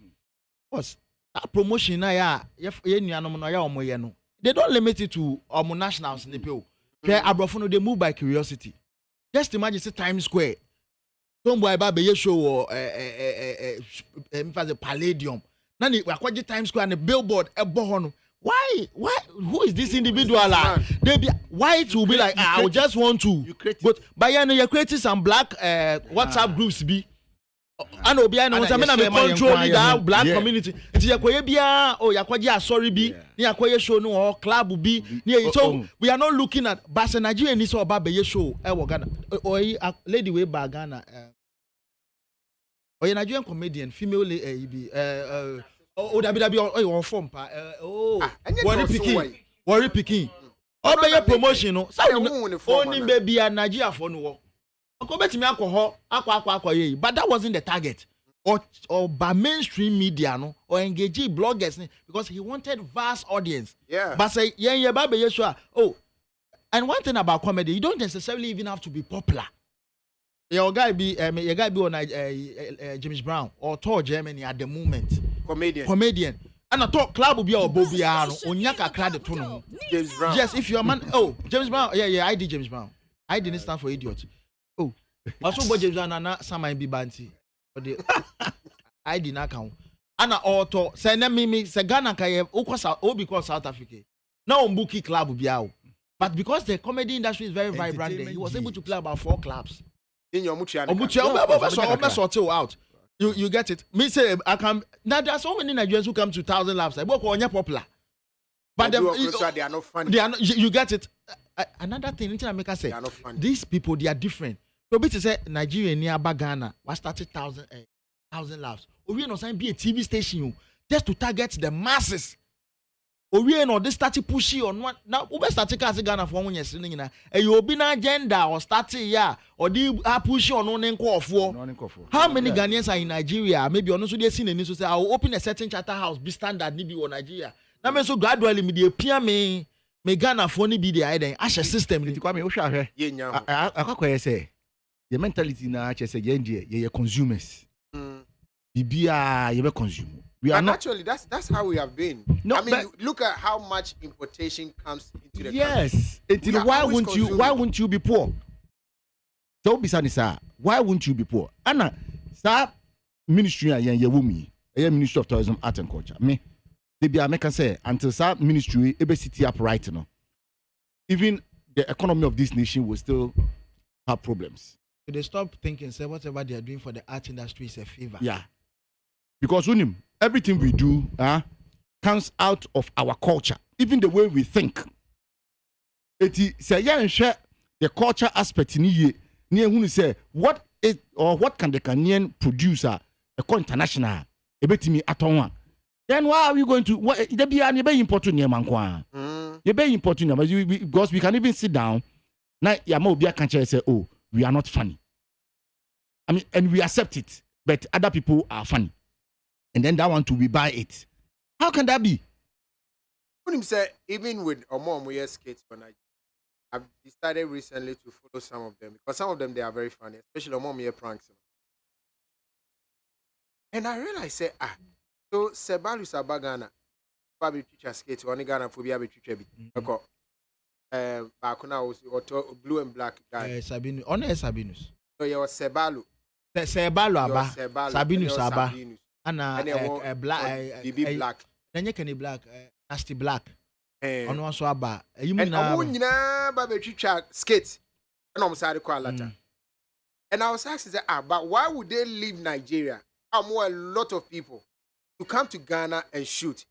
What's that promotion na ya nuanom no ya omoye no. They don't limit it to nationals in the people. Abrofo no they move by curiosity. Just imagine say Times Square. Some boy ba be show or the Palladium. Na ni akwaje Times Square and the billboard ebo ho no. Why? Who is this individual? They be why it will be like I would just want to. But yeah, no, you're creating some black WhatsApp groups be. I know behind us, I mean, I'm controlling that black community. It's Yakoye Bia, or Yakwaja, sorry, be near Koye show no or club be near. So we are not looking at Basa Nigeria and this or Babe show, Ghana, or a lady way Bagana, or a Nigerian comedian, female, WW or form, worry picking. Oh, by your promotion, only baby and Nigeria for no. But that wasn't the target. Or by mainstream media, no, or engaging bloggers, because he wanted vast audience. Yeah. But say, yeah, baby, Yeshua. Oh, and one thing about comedy, you don't necessarily even have to be popular. Your guy be on James Brown or Tour Germany at the moment. comedian. And I talk club will be our Bobiano, Onyaka Crowd to no. James Brown. Yes, if you're a man, oh, James Brown, yeah, I did James Brown. I didn't stand for idiot. Oh, also, but James Brown, and some might be banty. I did not count. Anna auto, send me, Sagana Kaye, because South Africa. Now, Mbuki Club will be out. But because the comedy industry is very vibrant, he was able to play about 4 clubs. In your Muchi out. You get it. Me say I can. Now there are so many Nigerians who come to 1,000 laughs. I work on popular, but they are not funny. They are not, you get it. Another thing, I say, these people they are different. So, be to say Nigeria near Ghana was started 1,000 laughs. Or we know some be a TV station just to target the masses. Or we know they started pushy on one. Now, we started casting Ghana for 1 year. And you be na agenda or starting yeah or they are pushing on one for. How many Ghanaians are in Nigeria? Maybe on also they seen the news to say I will open a certain charter house, be standard, nibi or Nigeria. Now, me so gradually me the peer me Ghana for ni be the idea. Asha system. It come me usha he. I say the mentality na say ye consumers. Bibia ye be consume. We are not actually. That's how we have been. No, I mean, look at how much importation comes into the country. Yes. Why wouldn't you be poor? So bisanisa, why wouldn't you be poor? Anna, sir, ministry ye wumi, Ministry of Tourism, Art and Culture. Me, they make us say until sir ministry ebe city upright no. Even the economy of this nation will still have problems. So they stop thinking, say whatever they are doing for the art industry is a favor. Yeah. Because everything we do comes out of our culture, even the way we think. It say the culture aspect in here. Who say what can the Ghanaian producer international? Ebetimi atonwa. Then why are we going to? What they be important near mankwa? You be important because we can even sit down. Now yamo be a say, oh, we are not funny. I mean, and we accept it, but other people are funny. And then that one to we buy it. How can that be? When say even with Omomoye skates for Nigeria, I've decided recently to follow some of them because some of them they are very funny, especially Omomoye pranks. And I realized say so Sebalu Sabagana, Baby teacher skates only Ghana for be teacher bit. Because Bakuna was blue and black guy. Sabinus, only Sabinus. So you was Sebalu. Sebalu Aba. Sabinus Aba. And BB black. Then you can black, nasty black. On one so about. You mean baby teacher skate. And I'm sorry to later. And I was asking, but why would they leave Nigeria? A lot of people to come to Ghana and shoot.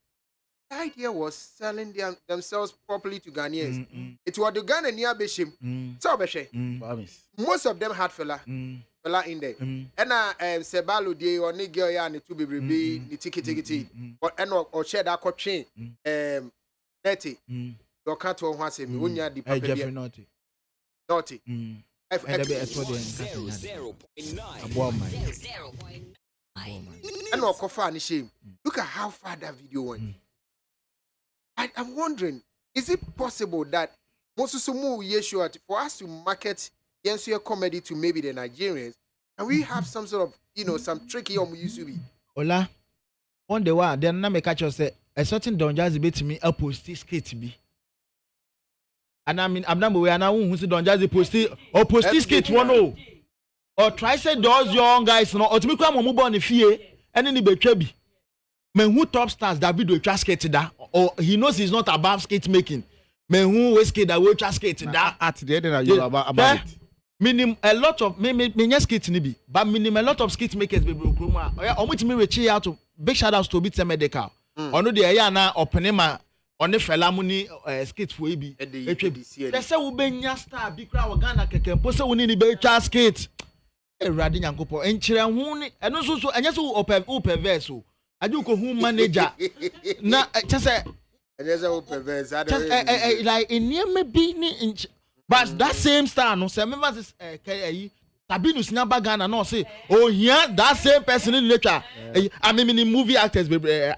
The idea was selling themselves properly to Ghanaians. It was the Ghana near Beshim. So most of them had fella in there. And Sebalo de or Nigel ya ni to be ni tiki. But or share that court chain. Netty. Your cat won't want to me. Unya di paper. Naughty. And no coffee shame. Look at how far that video went. I'm wondering, is it possible that Mosusumu Yeshua for us to market Yensuya comedy to maybe the Nigerians, and we have some sort of, some tricky on used to be? Ola, on the one, then na me catch you say a certain don't just be to me a post skate be. And I mean, I'm not aware now who don't just post skate one or try say those young guys no or to me come move on the fear and then the be. Men who top stars that video just skate that or he knows he's not above skate making. Men who we skate that we just skate that at the end of you about it. Minim a lot of me skate nibi, but minim a lot of skate makers be broke. Omo me reach out to big shout outs to Bit Medical. Ono the aya na opening ma on the fella money skate for ebi. They say we be nya star bi kra Ghana keke po say we need be just skate. Erade nyankopɔ enkyere hu ne eno so enye so o perverse o aju ko hu manager na chese enye so perverse like enieme bi ni but that same star no say remember this Sabinus nyaba Ghana no say oh here that same person in nature I mean in movie actors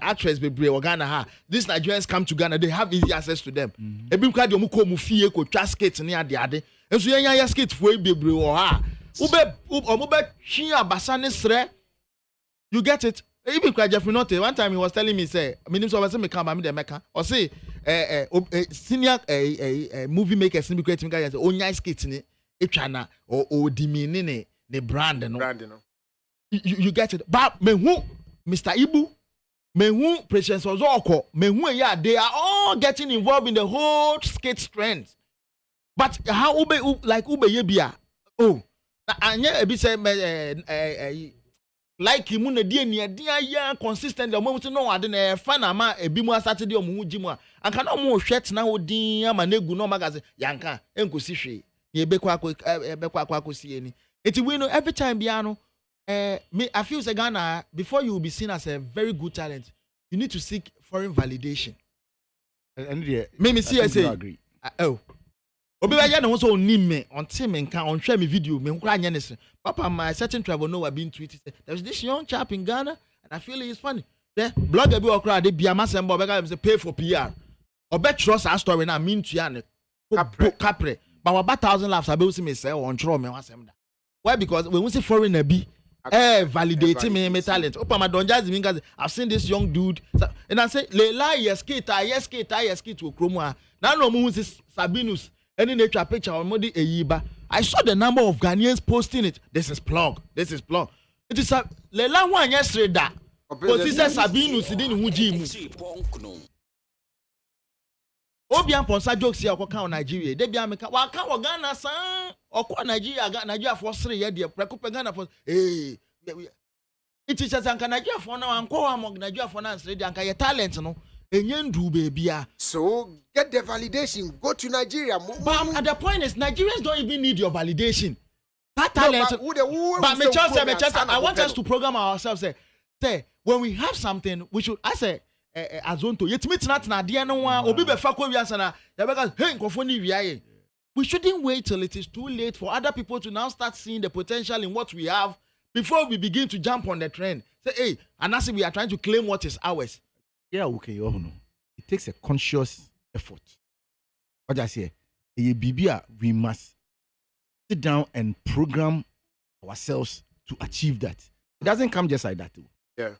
actress be Ghana ha these Nigerians come to Ghana they have easy access to them ebi kwa de omu ko mu fie ko twa skate ne ade enso yenya skate fo bebre wo ha ube hia basane sre you get it Even Jeffrey Notte, one time he was telling me, say, Minister of me come, I'm the Mecca, or say, senior movie makers, senior creative guys, oh, nice kids in it, Ichana, or demeaning the brand, no. You get it. But me who, Mr. Ibu, me who, Patience Ozoko, me who, yeah, they are all getting involved in the whole skate trend. But how ube like ube yebia? Oh, anya ebi say like him na die ne ya consistent the moment no ade na fa na ma ebi mu asate de omu gi mu a anka na omu hwet na odin ama na egu no magazine yanka enkosi hwe ye bekwa akosi eni eti we know every time bia no me I feel say Ghana before you will be seen as a very good talent you need to seek foreign validation And me see I say agree. Oh obi ba ya na so oni me onte me nka on hwe me video me nkura anya ne se papa my certain travel no have been tweeted say there's this young chap in Ghana and I feel he's funny yeah blogger bi okra de bia masemba obega say pay for PR obe trust our story na mean to ya ne capre but about 1,000 laughs abe see me say on tro me wasem da why because when we say foreign na bi validate me talent opa ma don jazz me I've seen this young dude and I say lela yes skate to okromu na no mu Sabinus any nature picture on Modi Eyiba. I saw the number of Ghanaians posting it. This is plug. It is a Lela one yesterday that. Because he says Sabinu Sidin Mujimu. Obian Ponsa jokes here on Nigeria. They be America. Waka Ghana san or Nigeria for 3 years. Preocupa Ghana for it is just Nigeria for now and go among Nigeria for now and your talent no. So get the validation. Go to Nigeria. But at the point is Nigerians don't even need your validation. That talent. But I want us to program ourselves. Say when we have something, we should. I say Azonto. Yet meet not na dear no one. Obi be fako wiasana. Hey, nkofoni wiaye. We shouldn't wait till it is too late for other people to now start seeing the potential in what we have before we begin to jump on the trend. Say hey, and as we are trying to claim what is ours. Yeah, okay, it takes a conscious effort. What I say, we must sit down and program ourselves to achieve that. It doesn't come just like that, too. Yeah.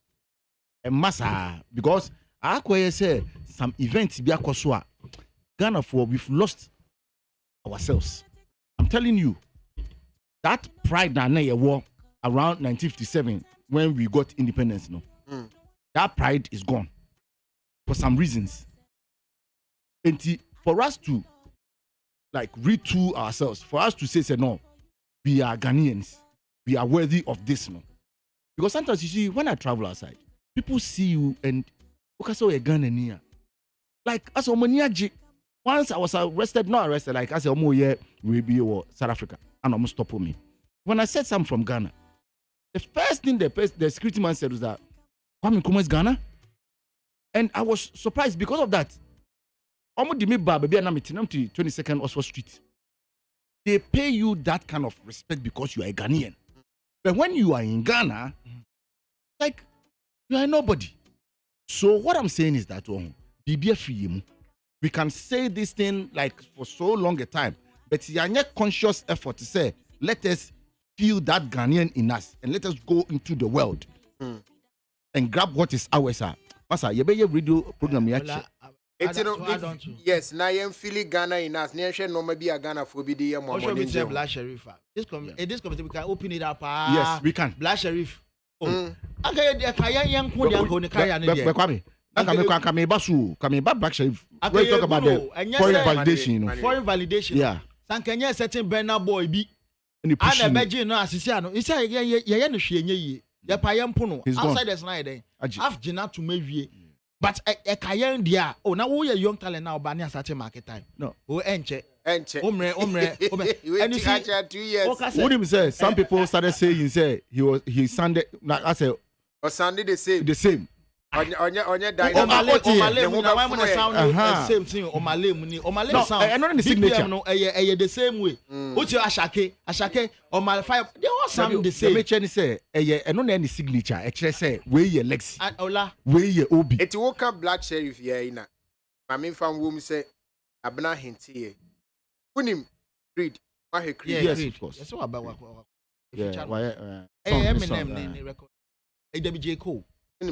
And massa, because I say some events be akoswa. Ghana for we've lost ourselves. I'm telling you, that pride that war around 1957 when we got independence, that pride is gone. For some reasons. And for us to like retool ourselves, for us to say no, we are Ghanaians, we are worthy of this, no. Because sometimes you see, when I travel outside, people see you and okay, so a Ghanaian. Like as a once I was arrested, not arrested, like as a we be South Africa, and almost stop me. When I said something from Ghana, the first thing the security man said was that Kwame Nkrumah is Ghana. And I was surprised because of that. Almost the baby and I'm 22nd Oxford Street. They pay you that kind of respect because you are a Ghanaian. But when you are in Ghana, like you are nobody. So what I'm saying is that we can say this thing like for so long a time, but you are not conscious effort to say, let us feel that Ghanaian in us and let us go into the world and grab what is ours. Masa, you be radio program yes, now I am feeling Ghana in us. Near no maybe a Ghana for be the Black Sheriff. This committee we can open it up. Yes, we can. Black Sheriff. Oh, okay. Young Black Sheriff. We talk about the foreign validation. Foreign validation. Yeah. Sankanya certain Bernard boy be. And I imagine no asisiano. It's a yeah no shey ya payam pono outside there's night then half Gina to mewie but a kayan dia oh now we are young talent now ba na start market time no oh enche omre and you see 2 years what him say some people started saying say he sounded like I say or sounded the same Omale sound same thing. Omale sound. I know the signature. No, the same way. Uche Ashake, Omale fire. They all sound the same. Me cheni say, I know any signature. Actually say, where ye Lexi, Ola, where ye Obi. It woke up Black Sheriff here ina. My main fan womb say, Abna hinti. Unim read. Yes, of course. Yes, what about yeah, why? Eminem record. AWJ Cole.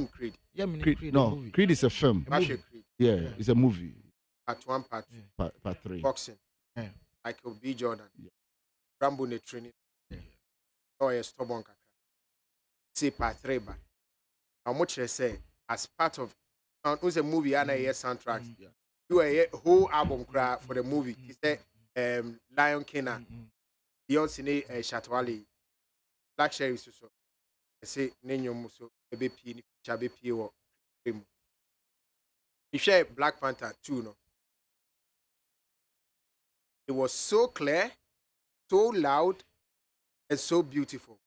Creed. Yeah, me Creed, no, movie. Creed is a film. Creed. Yeah, it's a movie. Part 1, Part 2. Part 3. Boxing. Yeah. Michael B. Jordan. Yeah. Rambo ne training. Yeah. Oh, yes, stubborn kakra. See Part 3 ba. How much they say as part of who's a movie and a soundtracks. Do a whole album cry for the movie. He said Lion King, Beyonce Shatwale, Black Sheriff so. I say Nenyo Muso, a BP, Chabe Pio. You share Black Panther 2, no. It was so clear, so loud, and so beautiful.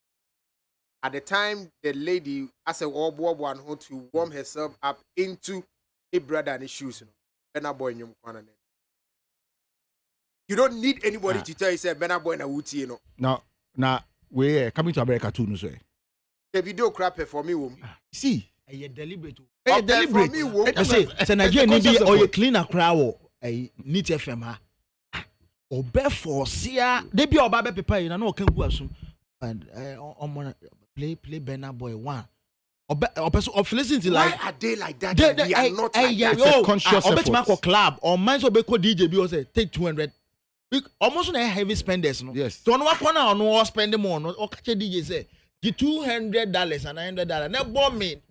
At the time, the lady, as a war one who to warm herself up into a brother and his shoes, Benna boy in you don't need anybody to tell you say Benna boy na wuti, you know. Now we're coming to America too, no sir. The video crap for me, See, A deliberate. deliberate. For me, wo. I say, it's a Nigerian need or you clean a crowd a neat FM ha. Obe force ya. They be oba be paper you know can go assume. And play Benna boy one. Of listen to Why like are they like that? We are not like that. It's a conscious Obe effort. to club or mine so be called DJ be say take 200. Almost on a heavy spenders no. Yes. So no one on no spend more no or catch DJ say the $200 and $100. Now bomb me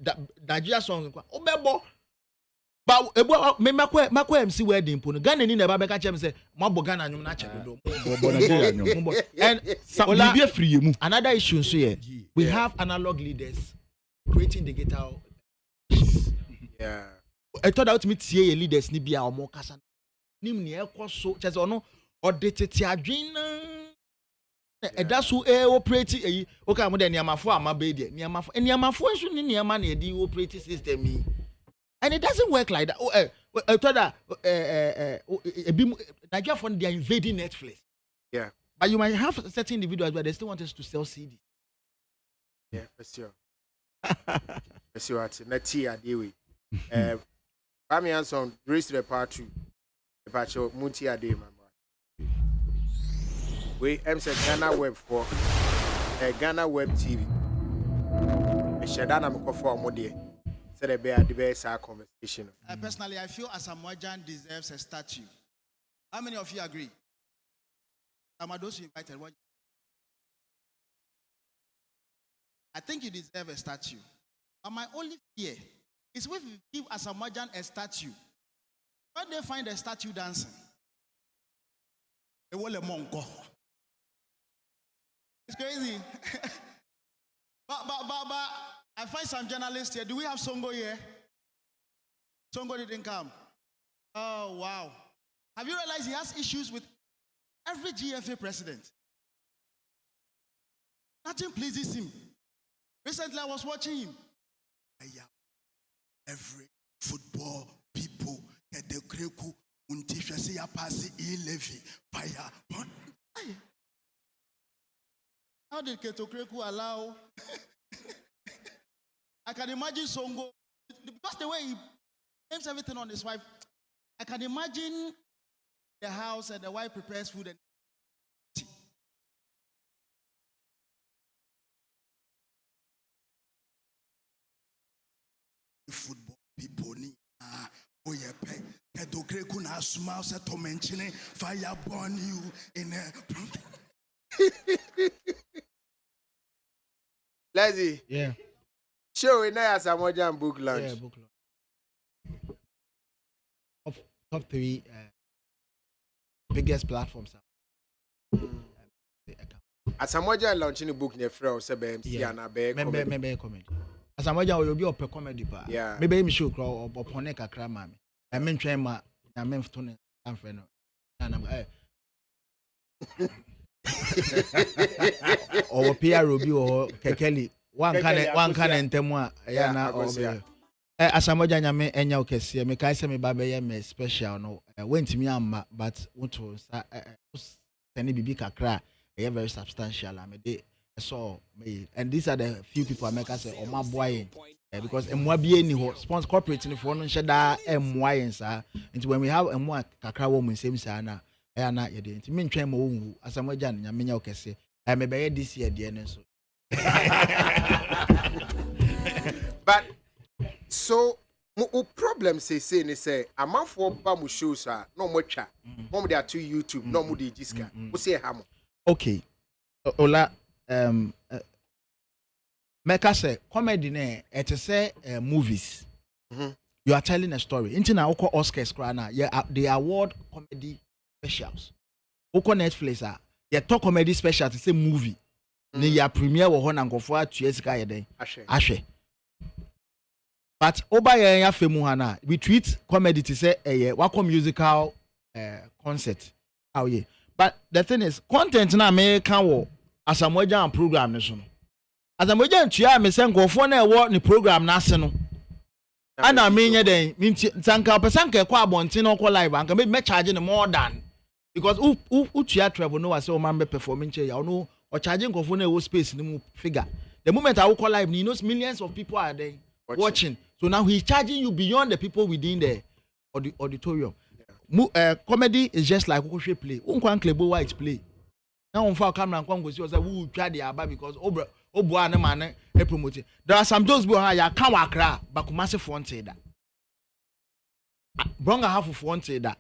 Nigeria song. Obebo. But me makwe MC wedding puno. Ghana ni neba beka chem say mabo Ghana nyum na chedo do. And Ola, be free you. another issue so here. We have analog leaders creating digital. Yeah. I thought out me tie leaders ni bia omo kasa. Nim ni ekwo so chese ono odetete adwin that's who operate okay mo de niamafo amabe de niamafo nso ni niama na edi operating system. And it doesn't work like that. I thought that Nigeria fund they are invading Netflix. Yeah. But you might have certain individuals but they still want us to sell CD. Yeah, for sure. For sure. Let's see we. Family and son, race to the part 2. The part 2, Munti Ade, my boy. We said Ghana Web for Ghana Web TV. Shadana Moko more dear. Said the best conversation. Personally, I feel Asamoah deserves a statue. How many of you agree? Those who invited one. I think you deserve a statue. But my only fear is if we give Asamoah a statue, when they find a statue dancing, it will a monko. It's crazy. but I find some journalists here. Do we have Songo here? Songo didn't come. Oh, wow. Have you realized he has issues with every GFA president? Nothing pleases him. Recently, I was watching him. Every football people get the Kreku until say a pass levy fire. How did Keto Kreku allow? I can imagine Songo because the way he blames everything on his wife. I can imagine the house and the wife prepares food and football people need oh yeah pay get to create kuna smile set to mention fire burn you in a Lazy. Yeah. Show in there Asamoah book launch. Yeah, book launch. Top 3 biggest platforms. Asamoah launching a book near Frau MC and a bear comedy. Asamoah will be up a comedy bar. Yeah. Maybe I'm sure or Poneka Kramami. I mention my friend and I'm or Pierre Ruby or Kekeli. One can and Temwa Yana or Asamoah Nyame Enya Okesi. Me kai se me baba ye me special no. Went to me but want to any bibi kakra. Very substantial. I mean, so me, and these are the few people I make us say, "Oh my boy," because MWB ni ho sponsor corporate ni for no share that MY sir. Into when we have MY kakra woman same sir na, na ye dey. Into me ntwen mo wu Asamoah Gyan nyame nya okese. Me be this year dey so. But So mo problem say ni say amanfo ba mo shows a no mo twa mo dey to YouTube no mo dey jiska mo say ha mo. Okay. Ola Meka say comedy ne it say movies. You are telling a story. Into na oko Oscars kra na the award comedy specials. Oko Netflix ya talk comedy special to say movie. Ne ya premiere wo ho na nkofo atu esika ye den. Ahwe. But oba ya femu ha na we treat comedy to say wako musical concert. Oh yeah. But the thing is content na me kan wo asamoja program ne so no. Asamoja ntua me se nkofo na ewo ni program na ase no. Ana me nye den sanka pesanka ekwa abontin no live anka me charge ne more than because who tua travel no was say o man be performing che ya no or charging nkofo na ewo space ni mu figure. The moment I call live, you know millions of people are there watching. So now he's charging you beyond the people within the auditorium. Yeah. Comedy is just like Okoshe play. Unkwan Klebo White play. Now on far camera and go see us who try the aba because Obo and man promote. There are some jokes behind ya can wakra but Kumasi Fonte that. Bronga half of Fonte that.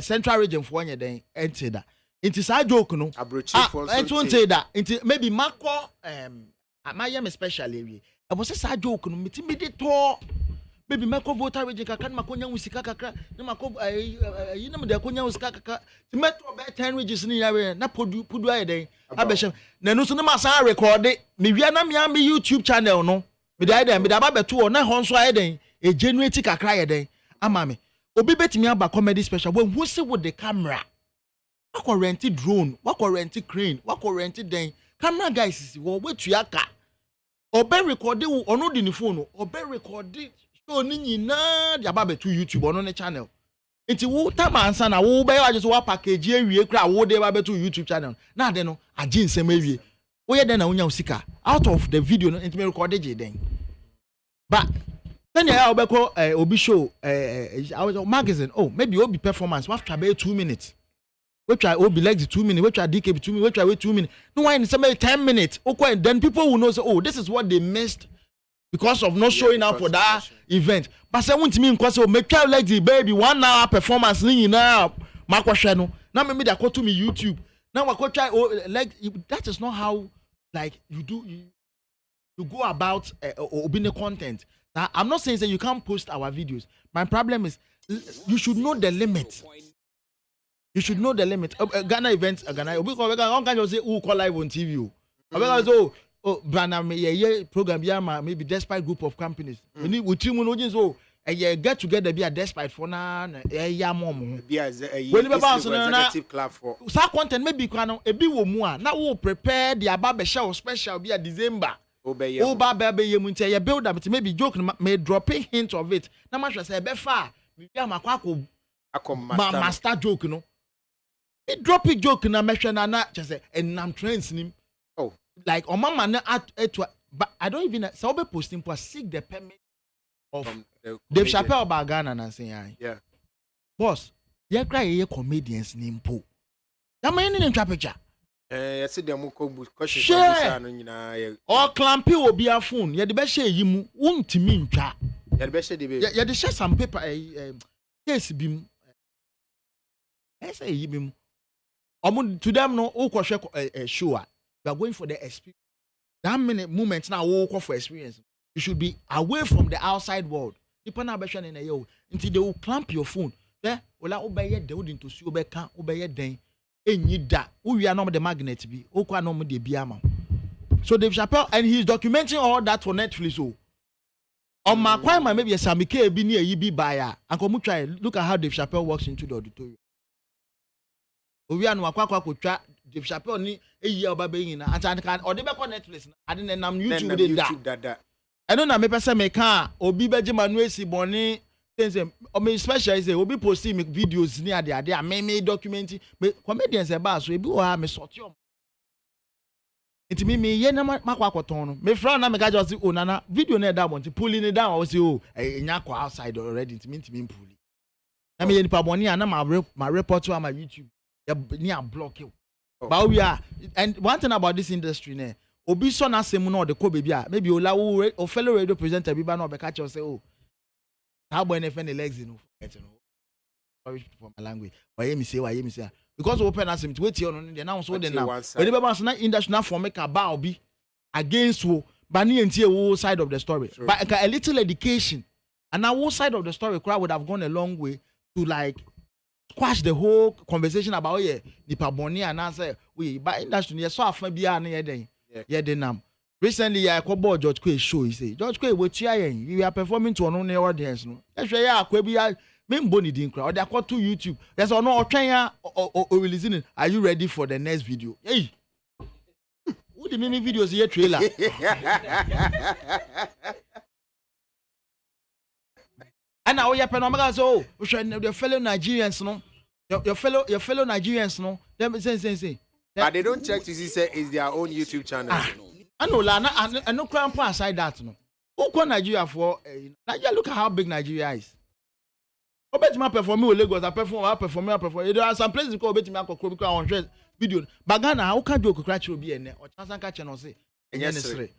Central region for one year then enter that. It is a joke no. I won't say that. It maybe Marco my yam especially. I was a joke no metimidi to baby mako voter region kakan makonya usika kakra na mako yi na mde akonya usika kakra ti metro be 10 regions ni yawe na pudu aye den abehye na no so na masa record me wia na me am YouTube channel no me dey den me da ba beto na ho nso aye den e generate kakra aye den ama me obi betimi aba comedy special when who see with the camera wako rent drone wako rent crane wako rent den camera guys is wo wetu aka obe record ono di ni phone obe record so ni nyina dia ba betu YouTube ono ne channel nti wo tama ansa na wo be wa just wa package awie kra wo de ba betu YouTube channel na de no agi nsem awie wo ye den na wonya usika out of the video no nti me record je den but then ya obeko obi show magazine maybe obi performance wa try be 2 minutes we try obi legs 2 minutes we try DK 2 minutes we try wait 2 minutes no why in some 10 minutes okay then people will know say this is what they missed because of not showing up for that event but say won't mean because make try like the baby 1 hour performance ni na makwahwe no na me dey to me YouTube now we try like that is not how like you go about obine content. Now, I'm not saying that you can't post our videos. My problem is you should know the limit. You should know the limit. Ghana events, Ghana. We can't say who call live on TV. Brana program maybe despite group of companies. We need we team no get together be a despite for na mom. Be as a executive club for. Sa content maybe kwano ebi wo mu a na wo prepare the ababa show special be a December. Oba baby ye munti ye build up maybe joke may drop a hint of it. Na ma say be fa me bia makwako master joke no. Me drop a joke na me hwe na just say enam trends nim. Oh, like on mama na but I don't even so be posting for seek the permit of Dave Chappelle ba Ghana na say yeah. Boss, ye cry ye comedians nim po. Na me ni ntwa picture. I see them question or clampy will be a phone. Yet the best share you won't mean chat. Yet the best share the share some paper. Yes, beam. I say him. To them, no, sure. We are going for the experience. That many moments now, walk for experience. You should be away from the outside world. People now be in a yo until they will clamp your phone. Yeah, well, obey they wouldn't to see obey then. That we are not the magnet be the biama. So Dave Chappelle and he's documenting all that for Netflix. So on my crime, maybe a Samike be near EB buyer and come try look at how Dave Chappelle walks into the auditorium. We are no could try Dave Chappelle ni a year baby in and can or the back on Netflix. I didn't know YouTube did that. I don't know me person me can or be Benjamin si Bonnie. I mean, especially say we be posting videos near there. Me documenting. Me comedians about so we be me sort you. It me ye na makwa no. Me friend na me ka just say nana video na that one pulling it down. I say nyako outside already. It mean pull it. Na me ye nipa boni na my report to my YouTube. Ya near block you. But we are and one thing about this industry ne. Obi so na same no the ko baby maybe ola o fellow radio presenter bi ba na obeka che say How boy never the legs in sorry for my language. Why you say? Because open as him to wait here on the now so then now. But the Babas na industry now for make a bow be against who Bani and Tia side of the story. True. But a little education and now one side of the story crowd would have gone a long way to like squash the whole conversation about Nipa Boni and answer we but industry yeah so after be an yeah then recently I called George Quay show. He say George Quay what you are performing to an audience no. Yes yeah Quay main boni didn't crowd. They are called to YouTube. There's no trying or releasing. Are you ready for the next video? Hey, who the many videos here trailer? And now you're penomega so your fellow Nigerians no, your fellow Nigerians no. Them say. But they don't check to see say it's their own YouTube channel. I know la. I no crime aside that no. Who call Nigeria for? Nigeria, look at how big Nigeria is. I bet me perform with Lagos. I perform. There are some places called bet me on video. But Ghana, how can you crash will be or chance catch and say? Yes, sir.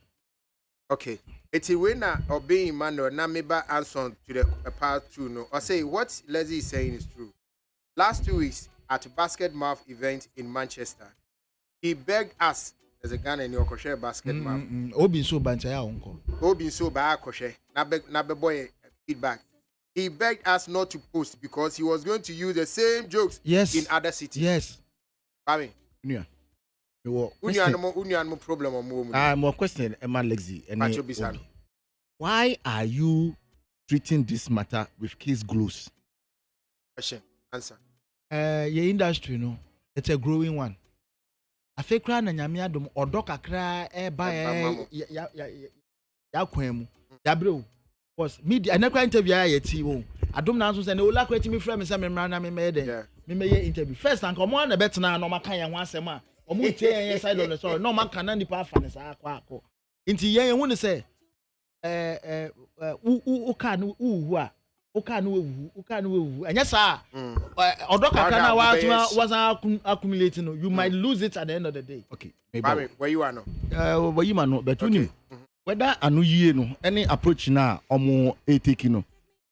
Okay. It's a winner of being Emmanuel. Now maybe answer to the part 2. No, I say what Leslie is saying is true. Last 2 weeks at a basket mouth event in Manchester, he begged us. There's a Ghana in your crochet basket mouth. Obi so bantaya uncle. Obi so by crochet. Now boy feedback. He begged us not to post because he was going to use the same jokes in other cities. Yes. I mean, Yeah. Union problem or more. More question, Emma Lexi. Macho Bisano. Why are you treating this matter with case gloves? Question. Answer. Your industry, no, it's a growing one. I feel crying and yamiadum or doka cry by ya kwemu. Ya bro. Was media. I never interview yet. I don't know. Say no. Like waiting me friend me say me run me made it. Me may interview first and come on a better now. No man can once a man. Or me tell you side on the story. No man can any part fan is aqua. Into ye want to say who can and yes sir. Odoka kana was accumulating. You might lose it at the end of the day. Okay. Maybe where you are now. Where you are now. But you whether anu yie no any approach na omo take no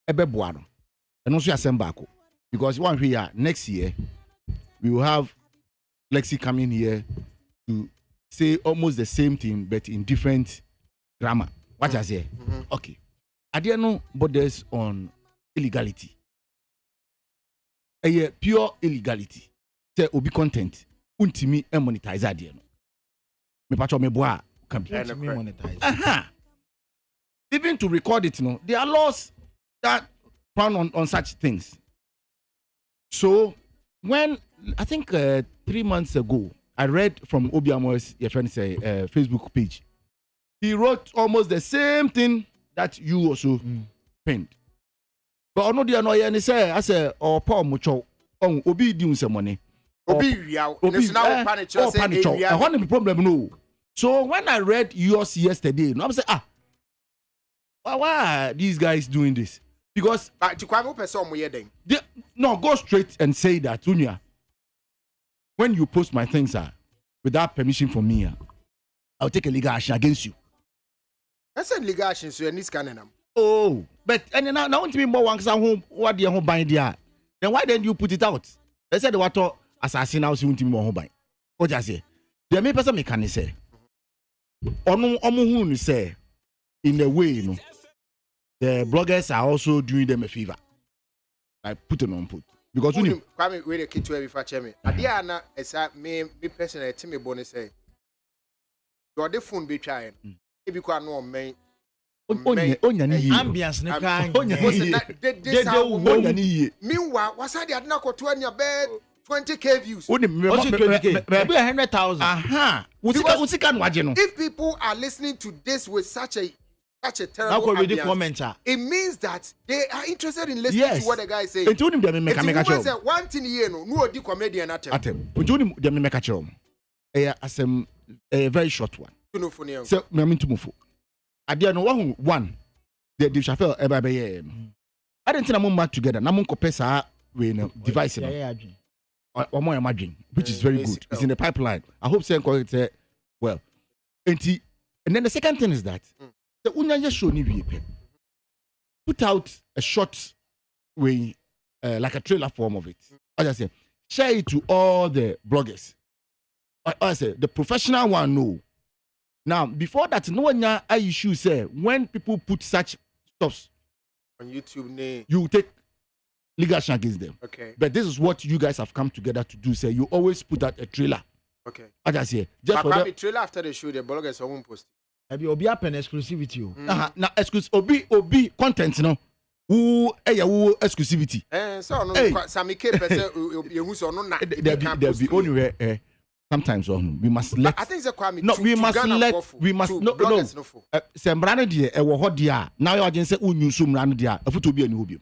ebe boa no eno so asem baako because one here next year we will have Lexi coming here to say almost the same thing but in different grammar. What I say? Okay. Are there no borders on illegality? Pure illegality. Say obi content untimi e monetize adie no. Me patcho me boa can be monetized. Even to record it, there are laws that frown on such things. So when I think 3 months ago, I read from Obiamo's Facebook page. He wrote almost the same thing that you also penned. But I know the annoyer and say, I say, or Paul Mucho, on Obi doing some money. Obi, now panic. I want the problem, no. So when I read yours yesterday, I'm saying, why are these guys doing this? Because no, go straight and say that, Tunya. When you post my things, without permission from me, I'll take a legal action against you. That's a legal action, so you're not scanning them. Oh, but and now I want to be more one home. What do you home buying there? Then why didn't you put it out? They said the water assassin house you want to be more home buying. What I say? The main person can say. Omu say in a way, the bloggers are also doing them a favor. I put it on put because when you come with a kid to every fatcher me. Adiana, as I me personally, Timmy Bonnie say, you are the phone be trying. If you can't know me, ambience, meanwhile, what's I did not go to any bed 20K views. 100,000. If people are listening to this with such a terrible ambience, it means that they are interested in listening to what the guy is saying. One thing here, no comedian at a very short one. So, I mean to move. I didn't know one. The chauffeur ever be. I didn't think I'm mad together. I'm compare device. Or more imagine, which is very good. It's in the pipeline. I hope saying it well. And then the second thing is that the Unya show ni be put out a short way, like a trailer form of it. As I say, share it to all the bloggers. I say the professional one no. Now before that, no one I issue say when people put such stuffs on YouTube, you take legal action against them. Okay. But this is what you guys have come together to do. Say you always put out a trailer. Okay. As I say, just for the trailer after the show, the bloggers won't post. Maybe obi happen exclusivity. Now exclusive obi content no. Who exclusivity. So no Sammy K person you who so no na. There be only sometimes we must let. I think it's Kwame. No, we must let. We must no. Sembrano die ewo ho dia. Now you agent say unyu so mrano dia. Afuto bi ani ho bi.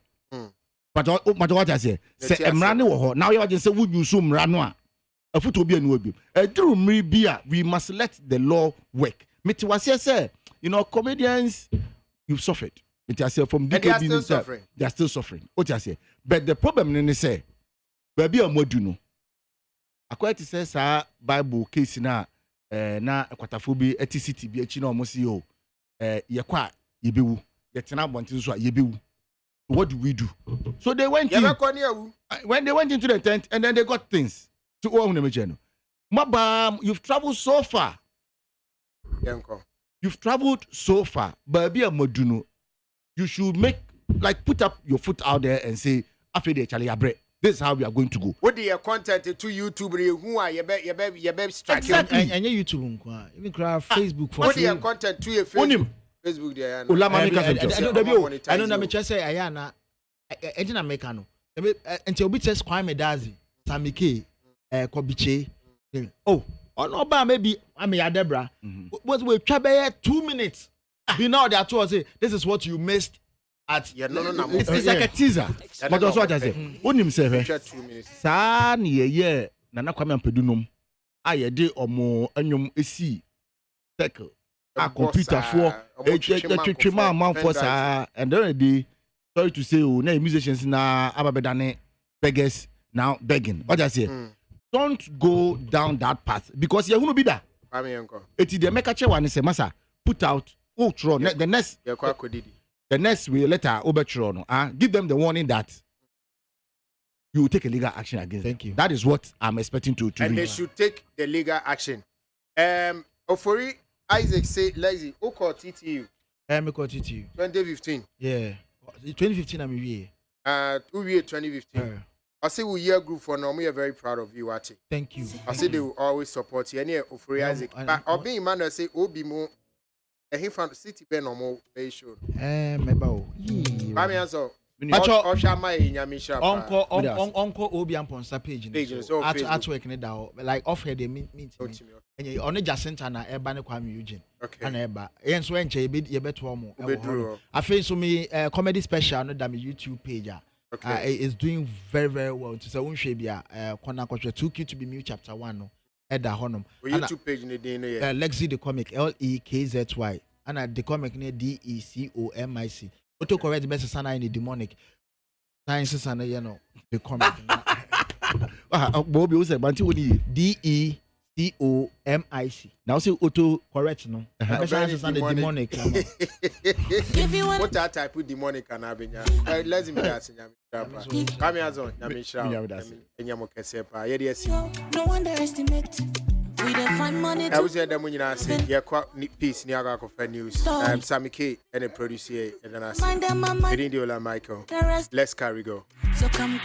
But what I say emrano wo ho. Now you agent say unyu so mrano a. Afuto bi ani ho bi. Eduru mri bi a we must let the law work. Meti wase say, comedians you've suffered. It has from they are still suffering. They are still suffering. What I say, but the problem is say, baby, I'm what you know. According to says Bible case na kwatafobi eticity bi echi na omosi o yekwa yebewu yetena bontin so yebewu. What do we do? So they went in. When they went into the tent and then they got things to own them channel. Mabam, you've traveled so far. You've traveled so far, but be a moduno. You should put up your foot out there and say, "After Charlie Abre, this is how we are going to go." What do you content to YouTube? Who are you? Be strike. And YouTube, even Facebook. What do you content to your Facebook? Facebook there. I don't know. Me just say ayana. I didn't make no. Until we just Kwame Dazi, Sammy K, Kobiche. Oh no, but maybe I'm a Debra. Was we try 2 minutes. You know they are told say this is what you missed at. Yeah, no. It's like a teaser. But that's what I say. Unim say. 2 minutes. Sa na ye Nana Kwame Ampedunum. Aye de omo anyum esi tech a computer for a man for sa and then the sorry to say na musicians na ababedane beggars now begging. What I say? Don't go down that path because you won't be there. It is the make a chair one say massa put out the next will letter overthrow give them the warning that you will take a legal action against them. Thank you. That is what I'm expecting to and read. They should take the legal action. Ofori Isaac say lazy Oko TTU. Me call TTU. 2015. Yeah. 2015 I'm here. 2015. I say we year group for now. We are very proud of you, Ati. Thank you. I say they will always support you. And yeah, Ofori Isaac. But Obi man say Obi mo. He found city be no more very sure. Meba. Mami answer. Uncle Obi Amponsa page. So at work ne da like off here they meet me. And on Jacinta na eba ne Kwame Eugene. Okay. And eba. Yen so enche ye beto mo. I feel so me comedy special no da me YouTube page. Okay. It's doing very, very well. To say unhwe bia kona kwatwe 2Q to be new chapter 1 no. Eda honom. YouTube page ne dey no ye. Lexi the comic LEKZY and the comic ne DECOMIC. Auto correct best sana in the demonic. Science sana you know the comic. Bobby was a banty woni DECOMIC. Now say auto correct no. Best sana the demonic. What that type of demonic can happen? Let's me that nyame. Come here zone nyame shira. Enyamo kese pa. Ye dey see. No underestimate. We don't find money. I was there when you say yeah, peace near Gako News. Sammy K and a producer and then I say, Michael. Let's carry go. So come.